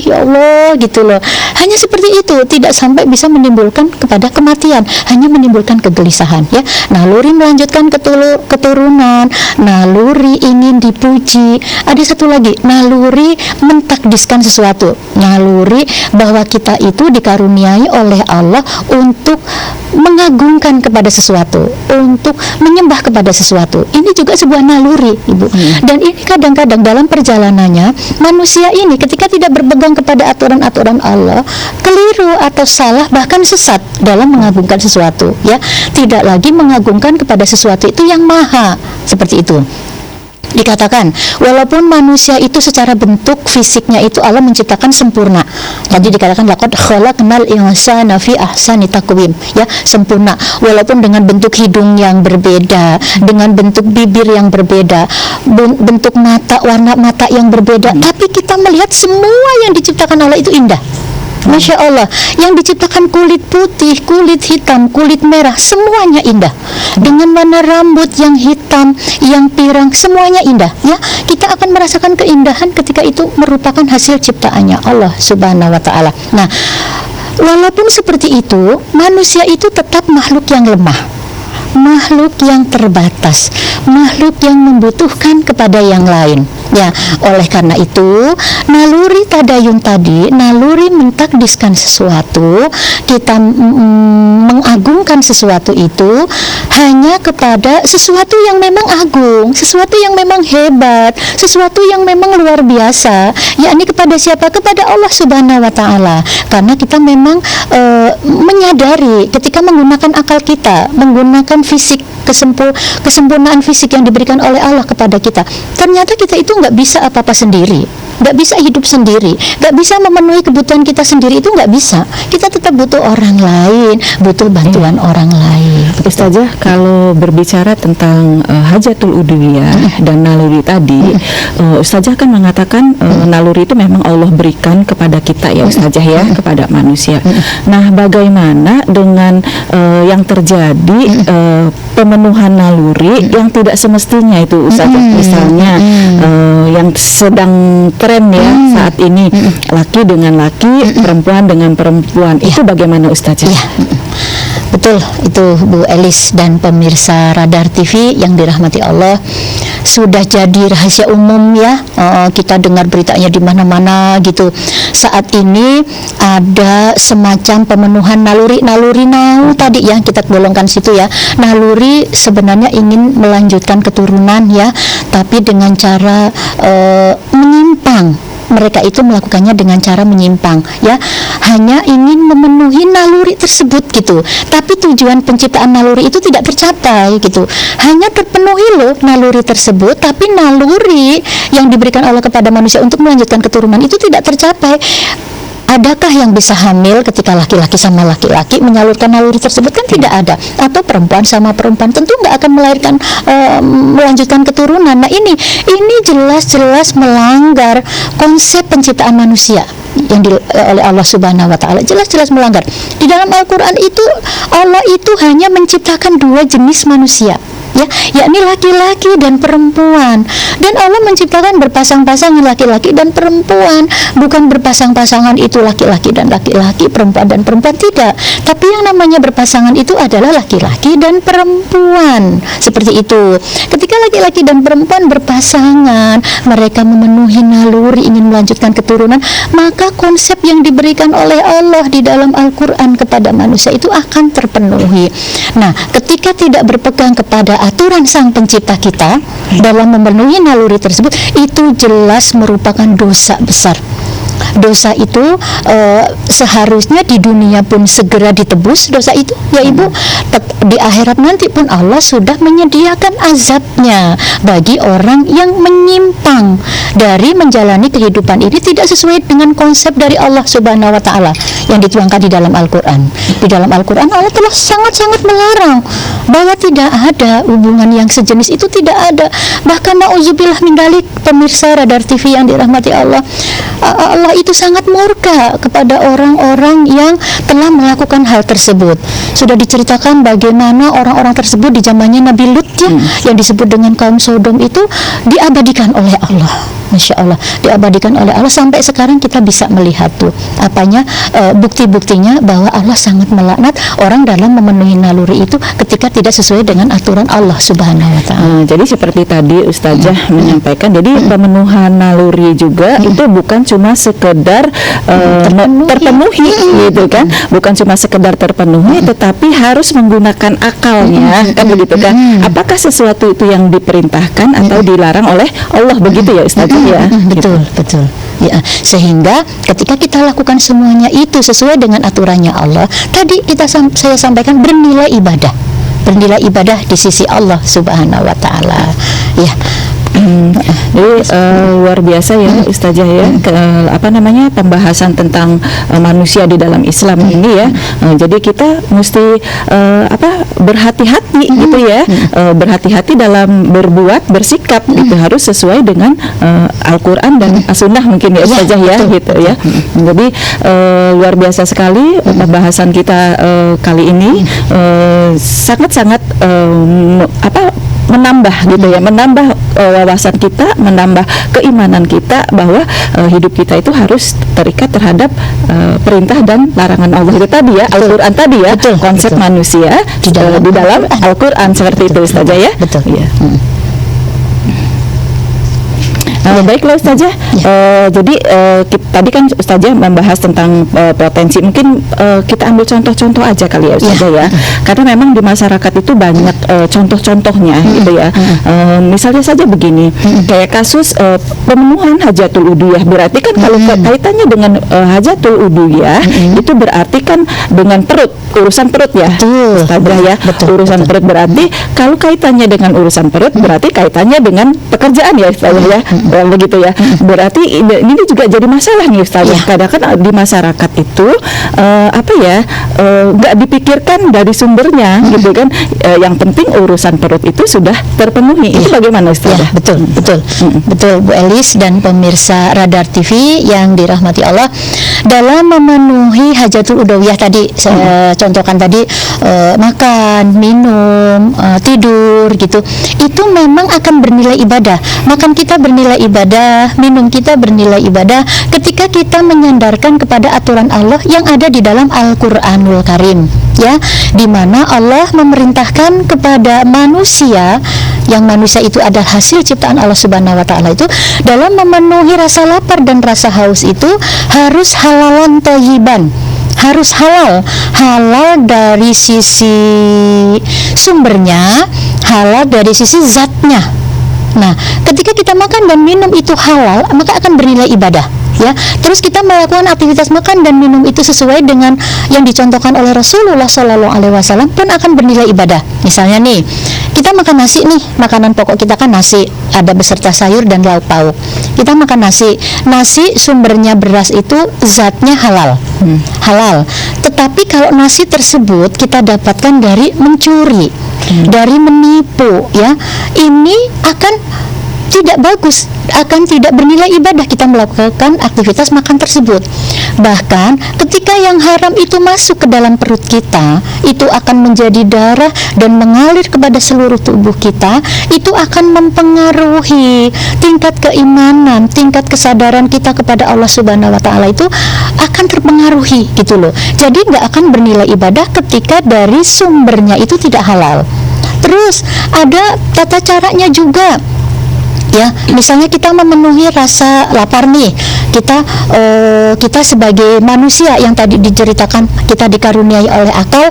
ya Allah gitu loh. Hanya seperti itu, tidak sampai bisa menimbulkan kepada kematian, hanya menimbulkan kegelisahan ya. Naluri melanjutkan keturunan, naluri ingin dipuji. Ada satu lagi, naluri mentakdiskan sesuatu, naluri bahwa kita itu dikaruniai oleh Allah untuk mengagungkan kepada sesuatu, untuk menyembah kepada sesuatu. Ini juga sebuah naluri, Ibu. Dan ini kadang-kadang dalam perjalanannya manusia ini ketika tidak berpegang kepada aturan-aturan Allah, keliru atau salah, bahkan sesat dalam mengagungkan sesuatu ya. Tidak lagi mengagungkan kepada sesuatu itu yang maha, seperti itu. Dikatakan walaupun manusia itu secara bentuk fisiknya itu Allah menciptakan sempurna. Tadi dikatakan laqad khalaqnal insana fi ahsani taqwim, ya, sempurna. Walaupun dengan bentuk hidung yang berbeda, dengan bentuk bibir yang berbeda, bentuk mata, warna mata yang berbeda, tapi kita melihat semua yang diciptakan Allah itu indah. Masya Allah, yang diciptakan kulit putih, kulit hitam, kulit merah, semuanya indah. Dengan warna rambut yang hitam, yang pirang, semuanya indah. Ya, kita akan merasakan keindahan ketika itu merupakan hasil ciptaannya Allah Subhanahu Wa Taala. Nah, walaupun seperti itu, manusia itu tetap makhluk yang lemah, makhluk yang terbatas, makhluk yang membutuhkan kepada yang lain. Ya, oleh karena itu naluri tadayun tadi, naluri mentakdiskan sesuatu, kita mengagungkan sesuatu itu hanya kepada sesuatu yang memang agung, sesuatu yang memang hebat, sesuatu yang memang luar biasa, yakni kepada siapa? Kepada Allah Subhanahu Wa Taala. Karena kita memang menyadari ketika menggunakan akal kita, menggunakan fisik, kesempurnaan fisik yang diberikan oleh Allah kepada kita, ternyata kita itu nggak bisa apa-apa sendiri, nggak bisa hidup sendiri, nggak bisa memenuhi kebutuhan kita sendiri, itu nggak bisa. Kita tetap butuh orang lain, butuh bantuan orang lain. Ustazah, kalau berbicara tentang hajatul udwiyah dan naluri tadi, Ustazah kan mengatakan naluri itu memang Allah berikan kepada kita ya Ustazah ya, kepada manusia. Nah, bagaimana dengan yang terjadi pemenuhan naluri yang tidak semestinya itu Ustazah, misalnya yang sedang tren ya saat ini, laki dengan laki, perempuan dengan perempuan, itu bagaimana Ustazah? Ya, betul itu Bu Elis dan pemirsa Radar TV yang dirahmati Allah. Sudah jadi rahasia umum ya, kita dengar beritanya di mana-mana gitu. Saat ini ada semacam pemenuhan naluri tadi ya, kita golongkan situ ya. Naluri sebenarnya ingin melanjutkan keturunan ya, tapi dengan cara menyimpang. Mereka itu melakukannya dengan cara menyimpang ya, hanya ingin memenuhi naluri tersebut gitu, tapi tujuan penciptaan naluri itu tidak tercapai gitu. Hanya terpenuhi loh naluri tersebut, tapi naluri yang diberikan Allah kepada manusia untuk melanjutkan keturunan itu tidak tercapai. Adakah yang bisa hamil ketika laki-laki sama laki-laki menyalurkan naluri tersebut? Kan tidak ada. Atau perempuan sama perempuan tentu nggak akan melahirkan melanjutkan keturunan. Nah ini jelas-jelas melanggar konsep penciptaan manusia yang oleh Allah Subhanahu Wa Taala, jelas-jelas melanggar. Di dalam Al-Quran itu Allah itu hanya menciptakan dua jenis manusia ya, yakni laki-laki dan perempuan. Dan Allah menciptakan berpasang-pasangan laki-laki dan perempuan, bukan berpasang-pasangan itu laki-laki dan laki-laki, perempuan dan perempuan, tidak. Tapi yang namanya berpasangan itu adalah laki-laki dan perempuan, seperti itu. Ketika laki-laki dan perempuan berpasangan, mereka memenuhi naluri ingin melanjutkan keturunan, maka konsep yang diberikan oleh Allah di dalam Al-Quran kepada manusia itu akan terpenuhi. Nah, ketika tidak berpegang kepada aturan Sang Pencipta kita dalam memenuhi naluri tersebut, itu jelas merupakan dosa besar. Dosa itu seharusnya di dunia pun segera ditebus dosa itu ya Ibu. Di akhirat nanti pun Allah sudah menyediakan azabnya bagi orang yang menyimpang dari menjalani kehidupan ini tidak sesuai dengan konsep dari Allah Subhanahu Wa Taala yang dituangkan di dalam Al-Quran. Di dalam Al-Quran Allah telah sangat-sangat melarang bahwa tidak ada hubungan yang sejenis itu, tidak ada. Bahkan na'udzubillah min dzalik, pemirsa Radar TV yang dirahmati Allah, Allah itu sangat murka kepada orang-orang yang telah melakukan hal tersebut. Sudah diceritakan bagaimana orang-orang tersebut di zamannya Nabi Lut ya, yang disebut dengan kaum Sodom itu diabadikan oleh Allah. Masya Allah, diabadikan oleh Allah. Sampai sekarang kita bisa melihat tuh bukti-buktinya bahwa Allah sangat melaknat orang dalam memenuhi naluri itu ketika tidak sesuai dengan aturan Allah Subhanahu wa Ta'ala. Jadi seperti tadi Ustazah menyampaikan, jadi pemenuhan naluri juga itu bukan cuma sekedar terpenuhi gitu kan, bukan cuma sekedar terpenuhi, tetapi harus menggunakan akalnya, kan begitu kan? Apakah sesuatu itu yang diperintahkan atau dilarang oleh Allah, begitu ya Ustazah ya? Betul, betul. Ya, sehingga ketika kita lakukan semuanya itu sesuai dengan aturannya Allah, tadi saya sampaikan bernilai ibadah di sisi Allah Subhanahu wa Ta'ala. Ya. Jadi luar biasa ya Ustazah ya, pembahasan tentang manusia di dalam Islam ini ya. Jadi kita mesti berhati-hati gitu ya, berhati-hati dalam berbuat, bersikap itu harus sesuai dengan Al-Quran dan As-Sunnah mungkin ya Ustazah ya, gitu ya. Jadi luar biasa sekali pembahasan kita kali ini, sangat-sangat menambah gitu ya, menambah wawasan kita, menambah keimanan kita bahwa hidup kita itu harus terikat terhadap perintah dan larangan Allah itu tadi ya, Al-Quran tadi ya, konsep manusia di dalam Al-Quran seperti itu Ustazah ya. Betul. Ya. Baiklah Ustazah, jadi tadi kan Ustazah membahas tentang potensi, mungkin kita ambil contoh-contoh aja kali ya Ustazah ya, karena memang di masyarakat itu banyak contoh-contohnya gitu ya. Misalnya saja begini, kayak kasus pemenuhan hajatul udhiyah, berarti kan kalau kaitannya dengan hajatul udhiyah itu berarti kan dengan perut, urusan perut ya Ustazah ya, urusan perut, berarti kalau kaitannya dengan urusan perut berarti kaitannya dengan pekerjaan ya Ustazah ya. Begitu ya, berarti ini juga jadi masalah nih Ustazah. Kadang-kadang di masyarakat itu nggak dipikirkan dari sumbernya gitu kan. Yang penting urusan perut itu sudah terpenuhi. Itu bagaimana Ustazah? Betul Bu Elis dan pemirsa Radar TV yang dirahmati Allah. Dalam memenuhi hajatul udhiyah tadi saya contohkan tadi, makan, minum, tidur gitu, itu memang akan bernilai ibadah. Makan kita bernilai ibadah, minum kita bernilai ibadah ketika kita menyandarkan kepada aturan Allah yang ada di dalam Al-Qur'anul Karim ya, di mana Allah memerintahkan kepada manusia, yang manusia itu adalah hasil ciptaan Allah Subhanahu wa Ta'ala, itu dalam memenuhi rasa lapar dan rasa haus itu harus halalan thayyiban, harus halal dari sisi sumbernya, halal dari sisi zatnya. Nah, ketika kita makan dan minum itu halal, maka akan bernilai ibadah ya. Terus kita melakukan aktivitas makan dan minum itu sesuai dengan yang dicontohkan oleh Rasulullah SAW pun akan bernilai ibadah. Misalnya nih, kita makan nasi nih, makanan pokok kita kan nasi, ada beserta sayur dan lauk pauk. Kita makan nasi sumbernya beras itu zatnya halal. Tetapi kalau nasi tersebut kita dapatkan dari mencuri, dari menipu ya, ini akan tidak bagus, akan tidak bernilai ibadah kita melakukan aktivitas makan tersebut. Bahkan ketika yang haram itu masuk ke dalam perut kita, itu akan menjadi darah dan mengalir kepada seluruh tubuh kita, itu akan mempengaruhi tingkat keimanan, tingkat kesadaran kita kepada Allah Subhanahu wa Ta'ala, itu akan terpengaruhi gitu loh. Jadi nggak akan bernilai ibadah ketika dari sumbernya itu tidak halal. Terus ada tata caranya juga ya, misalnya kita memenuhi rasa lapar nih, kita sebagai manusia yang tadi diceritakan, kita dikaruniai oleh akal,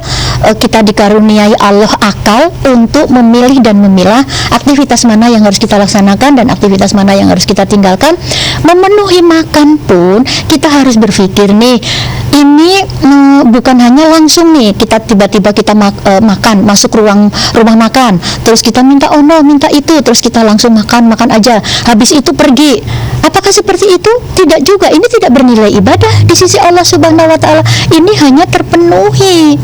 kita dikaruniai Allah akal untuk memilih dan memilah aktivitas mana yang harus kita laksanakan dan aktivitas mana yang harus kita tinggalkan. Memenuhi makan pun kita harus berpikir nih, ini bukan hanya langsung nih kita tiba-tiba kita makan, masuk rumah makan, terus kita minta minta itu, terus kita langsung makan aja, habis itu pergi. Apakah seperti itu? Tidak juga. Ini tidak bernilai ibadah di sisi Allah Subhanahu wa taala. Ini hanya terpenuhi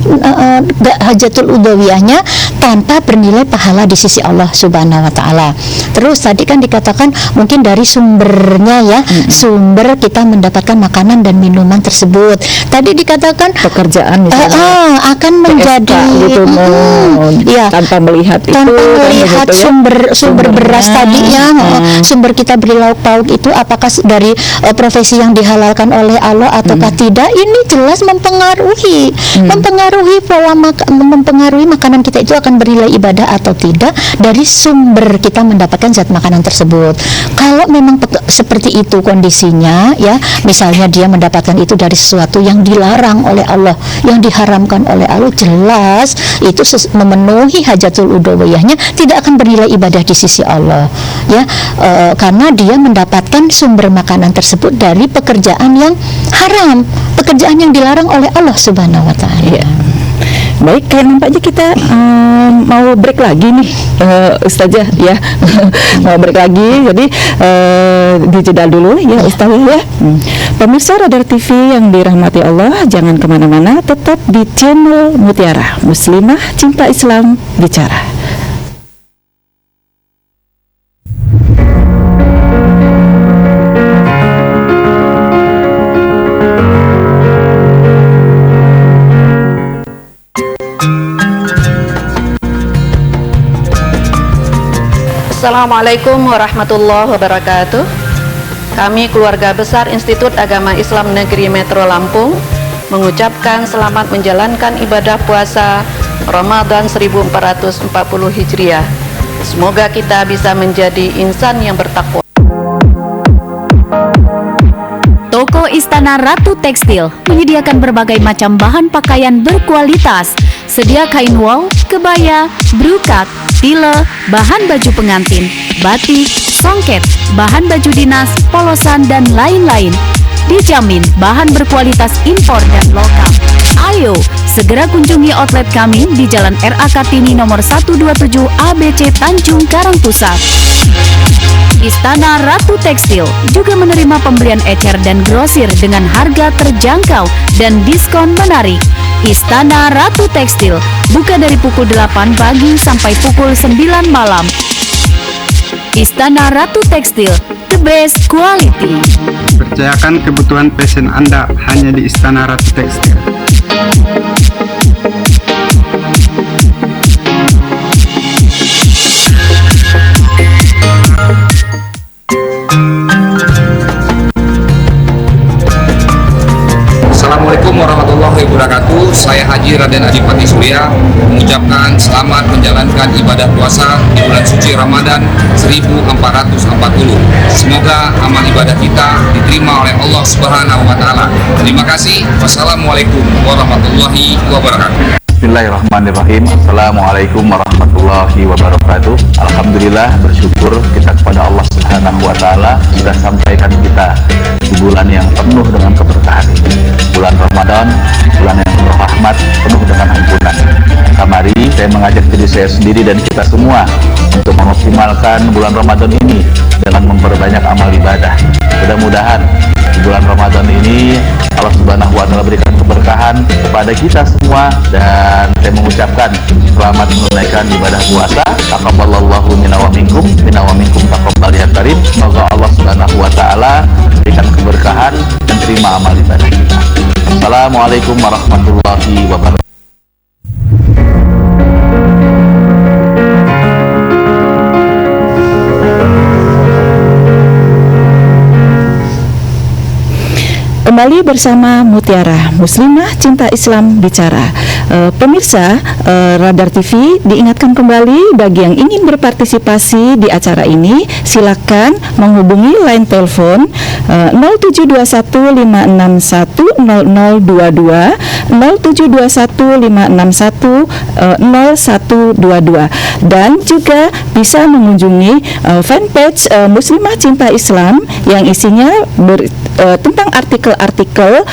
hajatul udawiyahnya tanpa bernilai pahala di sisi Allah Subhanahu wa taala. Terus tadi kan dikatakan mungkin dari sumbernya ya, sumber kita mendapatkan makanan dan minuman tersebut. Tadi dikatakan pekerjaan misalnya akan menjadi gitu, ya, tanpa melihat melihat gitu ya, sumber beras tadi ya, sumber kita beri lauk pauk itu apakah dari profesi yang dihalalkan oleh Allah ataukah tidak, ini jelas mempengaruhi pola mempengaruhi makanan kita itu akan bernilai ibadah atau tidak dari sumber kita mendapatkan zat makanan tersebut. Kalau memang seperti itu kondisinya ya, misalnya dia mendapatkan itu dari sesuatu yang dilarang oleh Allah, yang diharamkan oleh Allah, jelas itu memenuhi hajatul udawiyahnya, tidak akan bernilai ibadah di sisi Allah ya, karena dia mendapatkan sumber makanan tersebut dari pekerjaan yang haram, pekerjaan yang dilarang oleh Allah Subhanahu wa taala. Baik, kayak nampaknya kita mau break lagi nih, Ustazah ya. Mau break lagi, jadi dijeda dulu ya Ustazah ya. Pemirsa Radar TV yang dirahmati Allah, jangan kemana-mana, tetap di channel Mutiara Muslimah Cinta Islam Bicara. Assalamualaikum warahmatullahi wabarakatuh. Kami keluarga besar Institut Agama Islam Negeri Metro Lampung mengucapkan selamat menjalankan ibadah puasa Ramadan 1440 Hijriah. Semoga kita bisa menjadi insan yang bertakwa. Toko Istana Ratu Tekstil menyediakan berbagai macam bahan pakaian berkualitas. Sedia kain wol, kebaya, brukat, tile, bahan baju pengantin, batik, songket, bahan baju dinas, polosan, dan lain-lain. Dijamin bahan berkualitas impor dan lokal. Ayo, segera kunjungi outlet kami di Jalan RA Kartini nomor 127 ABC Tanjung Karang Pusat. Istana Ratu Tekstil juga menerima pembelian ecer dan grosir dengan harga terjangkau dan diskon menarik. Istana Ratu Tekstil buka dari pukul 8 pagi sampai pukul 9 malam. Istana Ratu Tekstil, the best quality. Percayakan kebutuhan fashion Anda hanya di Istana Ratu Tekstil. Assalamualaikum warahmatullahi wabarakatuh. Saya Haji Raden Adipati Surya mengucapkan selamat menjalankan ibadah puasa di bulan suci Ramadan 1440. Semoga amal ibadah kita diterima oleh Allah Subhanahu wa taala. Terima kasih. Wassalamualaikum warahmatullahi wabarakatuh. Bismillahirrahmanirrahim. Assalamualaikum warahmatullahi wabarakatuh. Alhamdulillah, bersyukur kita kepada Allah Subhanahu wa taala sudah sampaikan kita di bulan yang penuh dengan keberkahan ini. Bulan Ramadan, bulan yang penuh rahmat, penuh dengan ampunan. Mari saya mengajak diri saya sendiri dan kita semua untuk mengoptimalkan bulan Ramadan ini dengan memperbanyak amal ibadah. Mudah-mudahan di bulan Ramadan ini Allah Subhanahu wa taala berikan keberkahan kepada kita semua, dan saya mengucapkan selamat menunaikan ibadah puasa. Taqabbalallahu minna wa minkum, minna wa minkum taqabbal ya karim. Semoga Allah Subhanahu wa taala berikan keberkahan dan terima amal ibadah kita. Assalamualaikum warahmatullahi wabarakatuh. Kembali bersama Mutiara Muslimah Cinta Islam Bicara. Pemirsa Radar TV diingatkan kembali, bagi yang ingin berpartisipasi di acara ini silakan menghubungi line telepon 072156100022, 072156100122, dan juga bisa mengunjungi fanpage Muslimah Cinta Islam yang isinya tentang artikel-artikel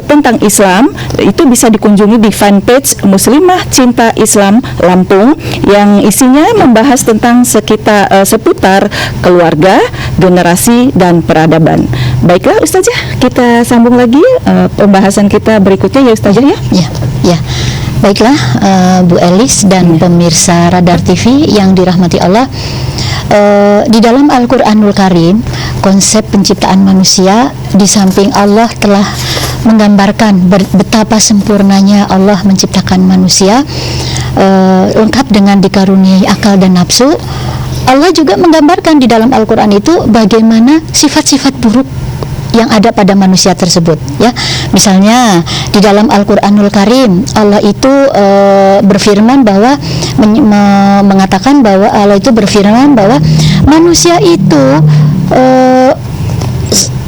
tentang Islam itu bisa dikunjungi di fanpage Muslimah Cinta Islam Lampung yang isinya membahas tentang seputar keluarga, generasi, dan peradaban. Baiklah Ustazah, kita sambung lagi pembahasan kita berikutnya ya Ustazah ya. Ya. Baiklah Bu Elis dan pemirsa Radar TV yang dirahmati Allah, di dalam Al-Qur'anul Karim konsep penciptaan manusia, di samping Allah telah menggambarkan betapa sempurnanya Allah menciptakan manusia lengkap dengan dikaruniai akal dan nafsu, Allah juga menggambarkan di dalam Al-Qur'an itu bagaimana sifat-sifat buruk yang ada pada manusia tersebut ya. Misalnya di dalam Al-Qur'anul Karim Allah itu berfirman bahwa mengatakan bahwa Allah itu berfirman bahwa manusia itu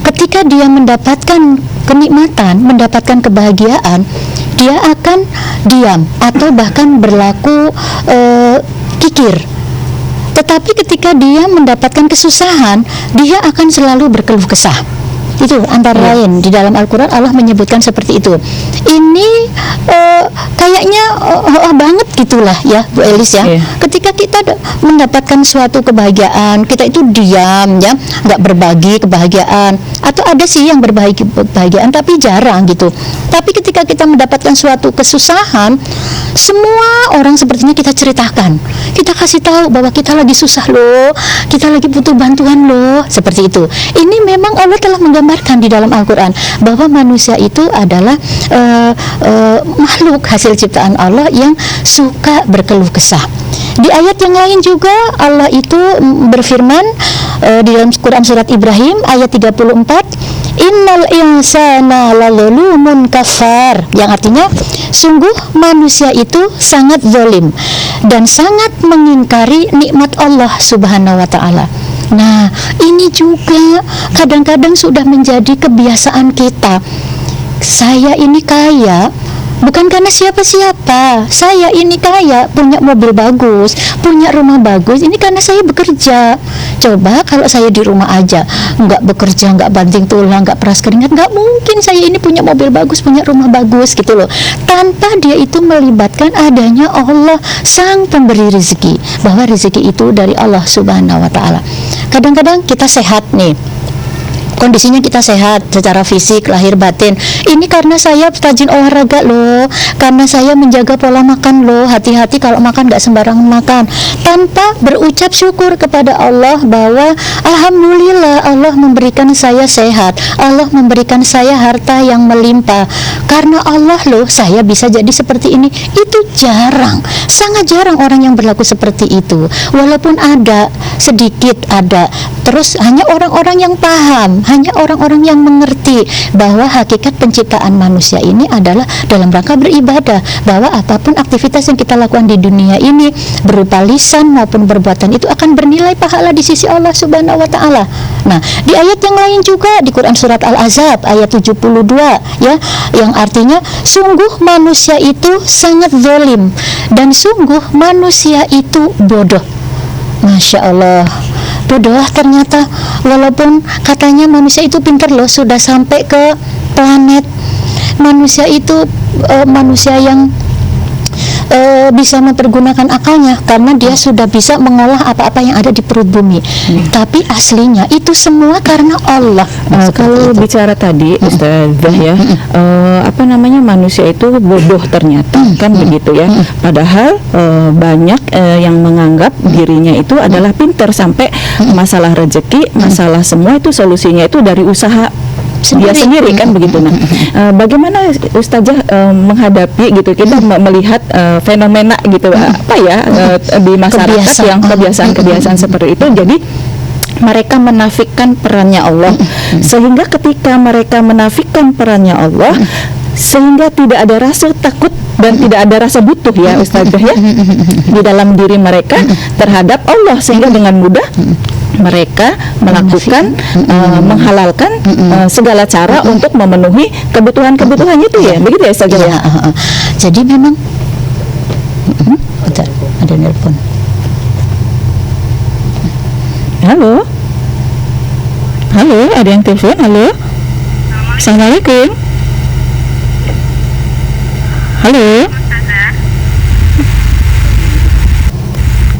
ketika dia mendapatkan kenikmatan, mendapatkan kebahagiaan, dia akan diam atau bahkan berlaku kikir. Tetapi ketika dia mendapatkan kesusahan, dia akan selalu berkeluh kesah. Itu antara lain di dalam Al-Quran Allah menyebutkan seperti itu. Ini kayaknya banget gitulah ya Bu Elis ya. Ketika kita mendapatkan suatu kebahagiaan, kita itu diam ya, nggak berbagi kebahagiaan. Atau ada sih yang berbagi kebahagiaan tapi jarang gitu. Tapi ketika kita mendapatkan suatu kesusahan, semua orang sepertinya kita ceritakan, kita kasih tahu bahwa kita lagi susah loh, kita lagi butuh bantuan loh, seperti itu. Ini memang Allah telah menggambarkan di dalam Al-Quran bahwa manusia itu adalah makhluk hasil ciptaan Allah yang suka berkeluh kesah. Di ayat yang lain juga Allah itu berfirman di dalam Quran surat Ibrahim ayat 34, Innal insana lazalumun kafar, yang artinya sungguh manusia itu sangat zalim dan sangat mengingkari nikmat Allah Subhanahu wa taala. Nah, ini juga kadang-kadang sudah menjadi kebiasaan kita. Saya ini kaya bukan karena siapa-siapa. Saya ini kaya, punya mobil bagus, punya rumah bagus, ini karena saya bekerja. Coba kalau saya di rumah aja, nggak bekerja, nggak banting tulang, nggak peras keringat, nggak mungkin saya ini punya mobil bagus, punya rumah bagus gitu loh. Tanpa dia itu melibatkan adanya Allah sang pemberi rezeki, bahwa rezeki itu dari Allah Subhanahu wa taala. Kadang-kadang kita sehat nih, kondisinya kita sehat secara fisik, lahir batin. Ini karena saya rajin olahraga loh, karena saya menjaga pola makan loh, hati-hati kalau makan gak sembarangan makan, tanpa berucap syukur kepada Allah bahwa alhamdulillah Allah memberikan saya sehat, Allah memberikan saya harta yang melimpah, karena Allah loh saya bisa jadi seperti ini. Itu jarang, sangat jarang orang yang berlaku seperti itu. Walaupun ada, sedikit ada, terus hanya orang-orang yang paham, hanya orang-orang yang mengerti bahwa hakikat penciptaan manusia ini adalah dalam rangka beribadah, bahwa apapun aktivitas yang kita lakukan di dunia ini berupa lisan maupun perbuatan itu akan bernilai pahala di sisi Allah Subhanahu wa taala. Nah, di ayat yang lain juga di Quran surat Al-Ahzab ayat 72 ya, yang artinya sungguh manusia itu sangat zalim dan sungguh manusia itu bodoh. Masya Allah, bodoh ternyata. Walaupun katanya manusia itu pintar loh, sudah sampai ke planet. Manusia itu manusia yang bisa mempergunakan akalnya karena dia sudah bisa mengolah apa-apa yang ada di perut bumi. Tapi aslinya itu semua karena Allah. Kalau bicara tadi Ustazah ya, apa namanya, manusia itu bodoh ternyata kan begitu ya. Padahal banyak yang menganggap dirinya itu adalah pintar, sampai masalah rezeki, masalah semua itu solusinya itu dari usaha dia sendiri kan begitu. Nah, bagaimana Ustazah menghadapi gitu, kita melihat fenomena gitu apa ya di masyarakat yang kebiasaan-kebiasaan seperti itu. Jadi mereka menafikan perannya Allah, sehingga ketika mereka menafikan perannya Allah, sehingga tidak ada rasa takut dan tidak ada rasa butuh ya Ustazah ya di dalam diri mereka terhadap Allah, sehingga dengan mudah mereka melakukan menghalalkan segala cara untuk memenuhi kebutuhan-kebutuhan itu ya, begitu ya Ustazah ya. Jadi memang bentar, ada nelpon. Halo, ada yang telepon. Halo. Assalamualaikum. Halo.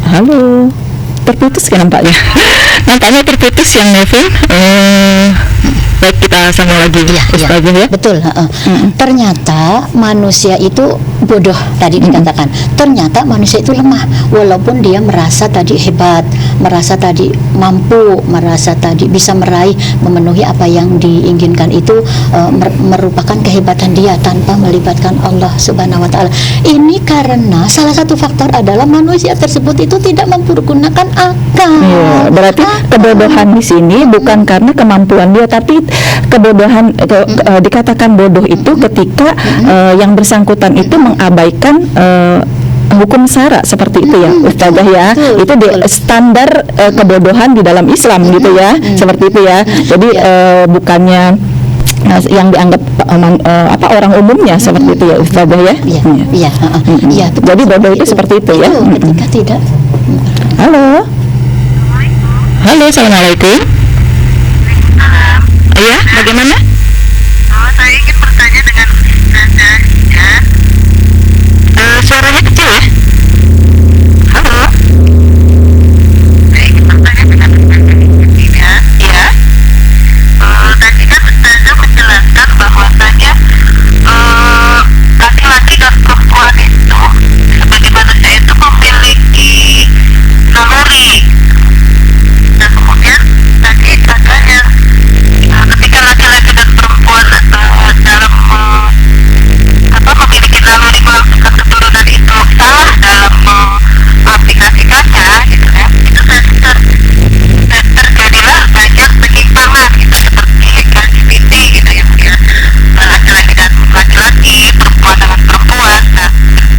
Halo. Terputus kan nampaknya. Nampaknya terputus yang Nevin. Baik, kita sambung lagi Ustazah ya. Betul. Ternyata manusia itu bodoh tadi dikatakan. Ternyata manusia itu lemah, walaupun dia merasa tadi hebat, merasa tadi mampu, merasa tadi bisa meraih, memenuhi apa yang diinginkan itu merupakan kehebatan dia tanpa melibatkan Allah Subhanahu Wa Taala. Ini karena salah satu faktor adalah manusia tersebut itu tidak mempergunakan akal. Ya, berarti kebodohan di sini bukan karena kemampuan dia, tapi kebodohan dikatakan bodoh itu ketika yang bersangkutan itu mengabaikan hukum syara seperti itu ya Ustazah ya. Itu standar kebodohan di dalam Islam gitu ya, seperti itu ya. Jadi bukannya yang dianggap orang umumnya seperti itu ya Ustazah ya. Iya. Jadi bodoh itu seperti itu ya. Ketika tidak. Halo. Halo, Assalamualaikum. Iya, bagaimana? Saya ingin bertanya dengan Ustazah ya. Suaranya kecil ya. Halo. Saya ingin bertanya dengan Ustazah ya. Tadi kan Ustazah menjelaskan bahwasanya laki-laki dan perempuan itu sebagai manusia itu memiliki naluri. Nah kemudian tadi katanya ketika laki-laki dan perempuan dalam memiliki naluri melakukan keturunan itu salah dalam mengaplikasikannya gitu ya, itu terjadilah banyak penyimpangan gitu seperti LGBT gitu ya, laki-laki dan laki-laki, perempuan dengan perempuan. Nah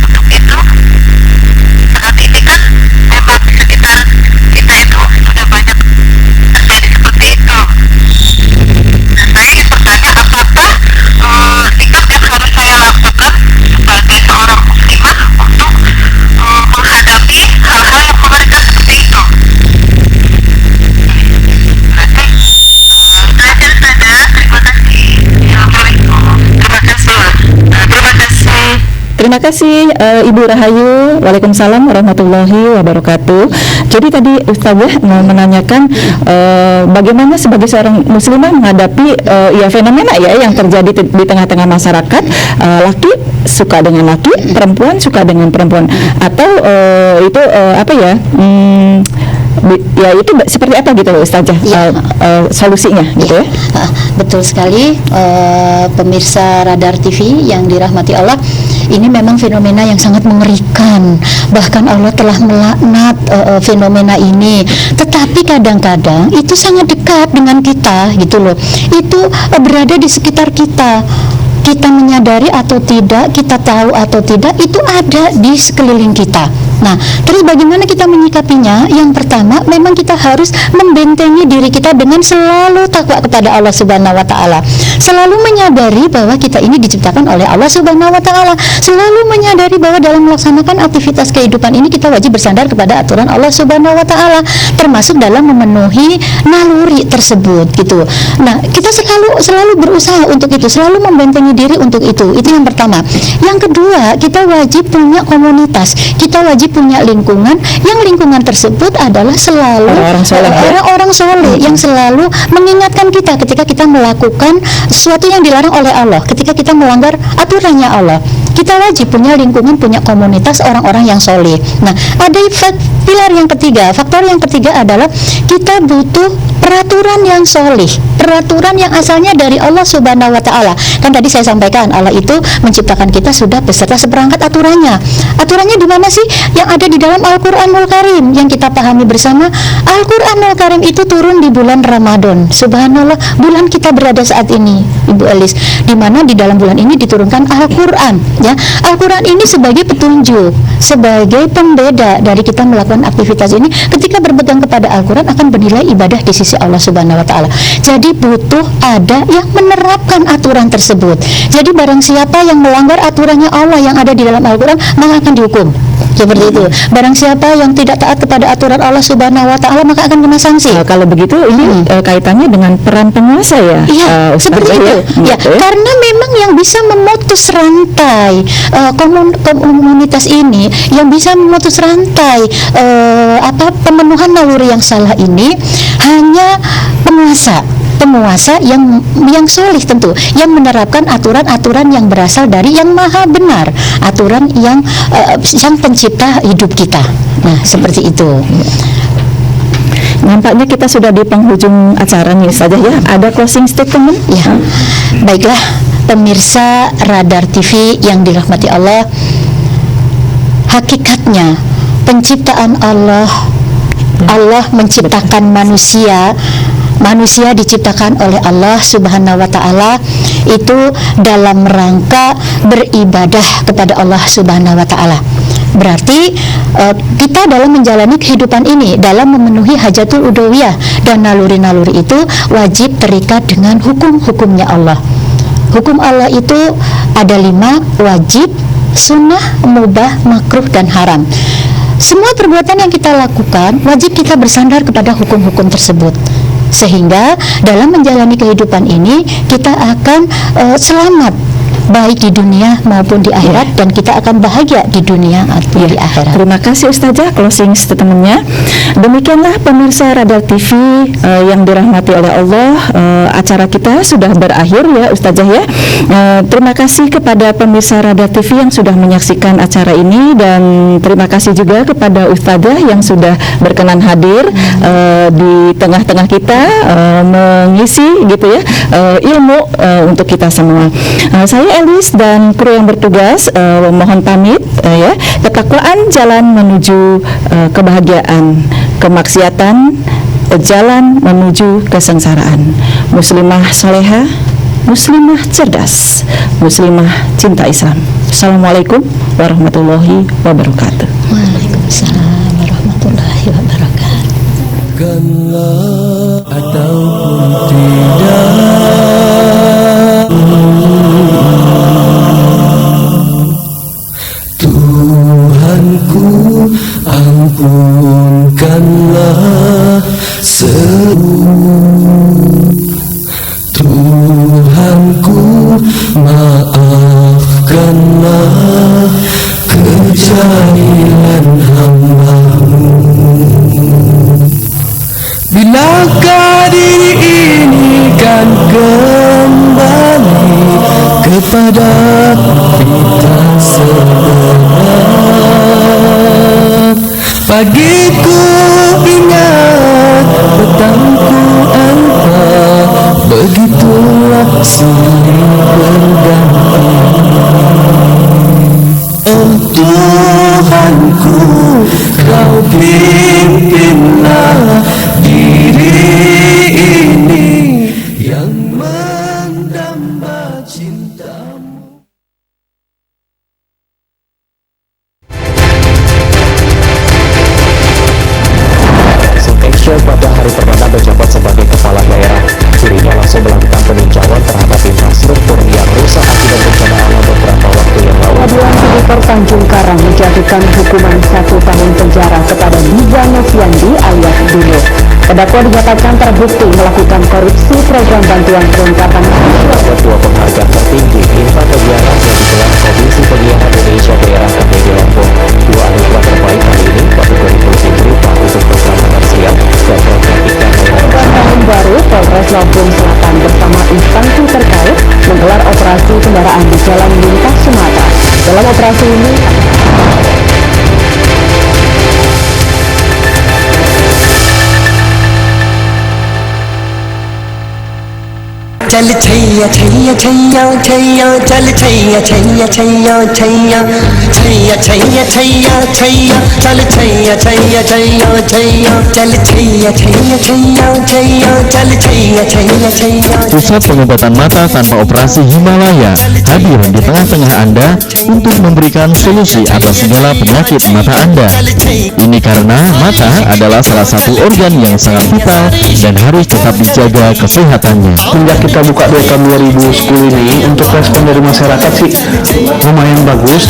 untuk itu saat ini kan memang di sekitar kita itu sudah banyak terjadi seperti itu. Nah saya ingin bertanya apakah sikap yang harus saya lakukan sebagai seorang muslimah untuk menghadapi hal-hal yang mengerikan seperti itu. Terima kasih Ibu Rahayu. Waalaikumsalam warahmatullahi wabarakatuh. Jadi tadi Ustazah mau menanyakan bagaimana sebagai seorang muslimah menghadapi fenomena ya yang terjadi di tengah-tengah masyarakat, laki suka dengan laki, perempuan suka dengan perempuan, atau itu apa ya? Ya itu seperti apa gitu loh Ustazah solusinya gitu ya. Betul sekali pemirsa Radar TV yang dirahmati Allah. Ini memang fenomena yang sangat mengerikan. Bahkan Allah telah melaknat fenomena ini. Tetapi kadang-kadang itu sangat dekat dengan kita gitu loh. Itu berada di sekitar kita. Kita menyadari atau tidak, kita tahu atau tidak, itu ada di sekeliling kita. Nah, terus bagaimana kita menyikapinya? Yang pertama, memang kita harus membentengi diri kita dengan selalu takwa kepada Allah Subhanahu Wa Taala. Selalu menyadari bahwa kita ini diciptakan oleh Allah Subhanahu Wa Taala. Selalu menyadari bahwa dalam melaksanakan aktivitas kehidupan ini kita wajib bersandar kepada aturan Allah Subhanahu Wa Taala, termasuk dalam memenuhi naluri tersebut gitu. Nah, kita selalu berusaha untuk itu, selalu membentengi diri untuk itu. Itu yang pertama. Yang kedua, kita wajib punya komunitas. Kita wajib punya lingkungan, yang lingkungan tersebut adalah selalu orang-orang soleh yang selalu mengingatkan kita ketika kita melakukan sesuatu yang dilarang oleh Allah, ketika kita melanggar aturannya Allah. Kita wajib punya lingkungan, punya komunitas orang-orang yang soleh. Nah, ada pilar yang ketiga, faktor yang ketiga adalah kita butuh peraturan yang soleh, peraturan yang asalnya dari Allah Subhanahu Wa Taala. Kan tadi saya sampaikan Allah itu menciptakan kita sudah beserta seperangkat aturannya. Aturannya di mana sih? Yang ada di dalam Al-Qur'anul Karim yang kita pahami bersama. Al-Qur'anul Karim itu turun di bulan Ramadan. Subhanallah, bulan kita berada saat ini, Ibu Elis, di mana di dalam bulan ini diturunkan Al-Qur'an. Ya, Al-Qur'an ini sebagai petunjuk, sebagai pembeda dari kita melakukan aktivitas ini. Ketika berpegang kepada Al-Qur'an akan bernilai ibadah di sisi Allah Subhanahu Wa Taala. Jadi butuh ada yang menerapkan aturan tersebut. Jadi barang siapa yang melanggar aturannya Allah yang ada di dalam Al-Qur'an, maka akan dihukum. Seperti itu. Barang siapa yang tidak taat kepada aturan Allah Subhanahu wa taala maka akan kena sanksi. Kalau begitu ini kaitannya dengan peran penguasa ya. Iya, seperti itu. Ya, karena memang yang bisa memutus rantai komunitas ini, yang bisa memutus rantai pemenuhan naluri yang salah ini hanya penguasa yang solih tentu, yang menerapkan aturan-aturan yang berasal dari yang maha benar, aturan yang pencipta hidup kita. Nah, seperti itu. Nampaknya kita sudah di penghujung acara nih saja ya. Ada closing statement? Ya. Baiklah, pemirsa Radar TV yang dirahmati Allah, hakikatnya penciptaan Allah menciptakan manusia diciptakan oleh Allah Subhanahu wa taala itu dalam rangka beribadah kepada Allah Subhanahu wa taala. Berarti kita dalam menjalani kehidupan ini, dalam memenuhi hajatul udhawiyah dan naluri-naluri itu wajib terikat dengan hukum-hukumnya Allah. Hukum Allah itu ada 5: wajib, sunnah, mubah, makruh, dan haram. Semua perbuatan yang kita lakukan wajib kita bersandar kepada hukum-hukum tersebut, sehingga dalam menjalani kehidupan ini kita akan selamat baik di dunia maupun di akhirat, dan kita akan bahagia di dunia atau di akhirat. Terima kasih Ustazah closing statementnya. Demikianlah pemirsa Radar TV yang dirahmati oleh Allah, acara kita sudah berakhir ya Ustazah ya. Terima kasih kepada pemirsa Radar TV yang sudah menyaksikan acara ini, dan terima kasih juga kepada Ustazah yang sudah berkenan hadir di tengah-tengah kita mengisi gitu ya ilmu untuk kita semua. Saya Elis dan kru yang bertugas mohon pamit ya. Ketakwaan jalan menuju kebahagiaan, kemaksiatan jalan menuju kesengsaraan. Muslimah solehah, muslimah cerdas, muslimah cinta Islam. Assalamualaikum warahmatullahi wabarakatuh. Waalaikumsalam warahmatullahi wabarakatuh. Bukanlah ataupun tidak, Tuhanku ampunkanlah Tuhanku maafkanlah kejahilan hamba-Mu. Bilakah diri ini kan kembali kepada kita sebenarnya. Pagiku ingat, petangku engkau, begitulah silih berganti. Oh Tuhanku, Kau pimpinlah diri ini yang mendamba cinta-Mu. Suteksya pada hari perdana menjabat sebagai kepala daerah, dirinya langsung melakukan peninjauan terhadap infrastruktur yang rusak akibat bencana alam beberapa waktu yang lalu. Pengadilan Tipikor Tanjung Karang menjatuhkan hukuman 1 tahun penjara kepada Diza Noviandi alias Dino. Terdakwa dinyatakan terbukti melakukan korupsi program bantuan kelengkapan Ada 2 penghargaan tertinggi Infra Kegiatan yang digelar Komisi Penyiaran Indonesia Daerah KPD Lampung. 2 anugerah terbaik kali ini kategori Provinsi berupa untuk program makan siang dan program ikan layanan. Tahun baru, Polres Lampung Selatan bersama instansi terkait menggelar operasi kendaraan di jalan lintas semata. Dalam operasi ini चल छैया छैया छैया छैया चल छैया छैया छैया छैया छैया छैया छैया छैया चल छैया छैया छैया छैया चल छैया छैया छैया छैया चल छैया छैया Chaiyya. Pusat pengobatan mata tanpa operasi Himalaya hadir di tengah-tengah Anda untuk memberikan solusi atas segala penyakit mata Anda. Ini karena mata adalah salah satu organ yang sangat vital dan harus tetap dijaga kesehatannya. Sejak kita buka dari tahun 2010 ini, untuk respon dari masyarakat sih lumayan bagus.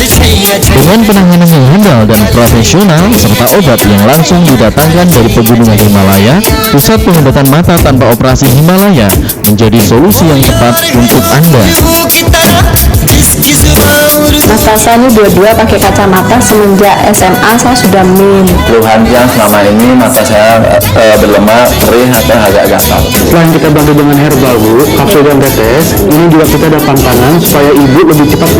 Dengan penanganan yang handal handal dan profesional, serta obat yang langsung didatangkan dari pegunungan Himalaya, pusat pengobatan mata tanpa operasi Himalaya menjadi solusi yang tepat untuk Anda. Mata saya ini dua-dua pakai kacamata semenjak SMA saya sudah min. Keluhan yang selama ini mata saya berlemak, perih, atau agak gatal. Selain kita bantu dengan herbal Bu, kapsul dan tetes, ini juga kita ada pantangan supaya ibu lebih cepat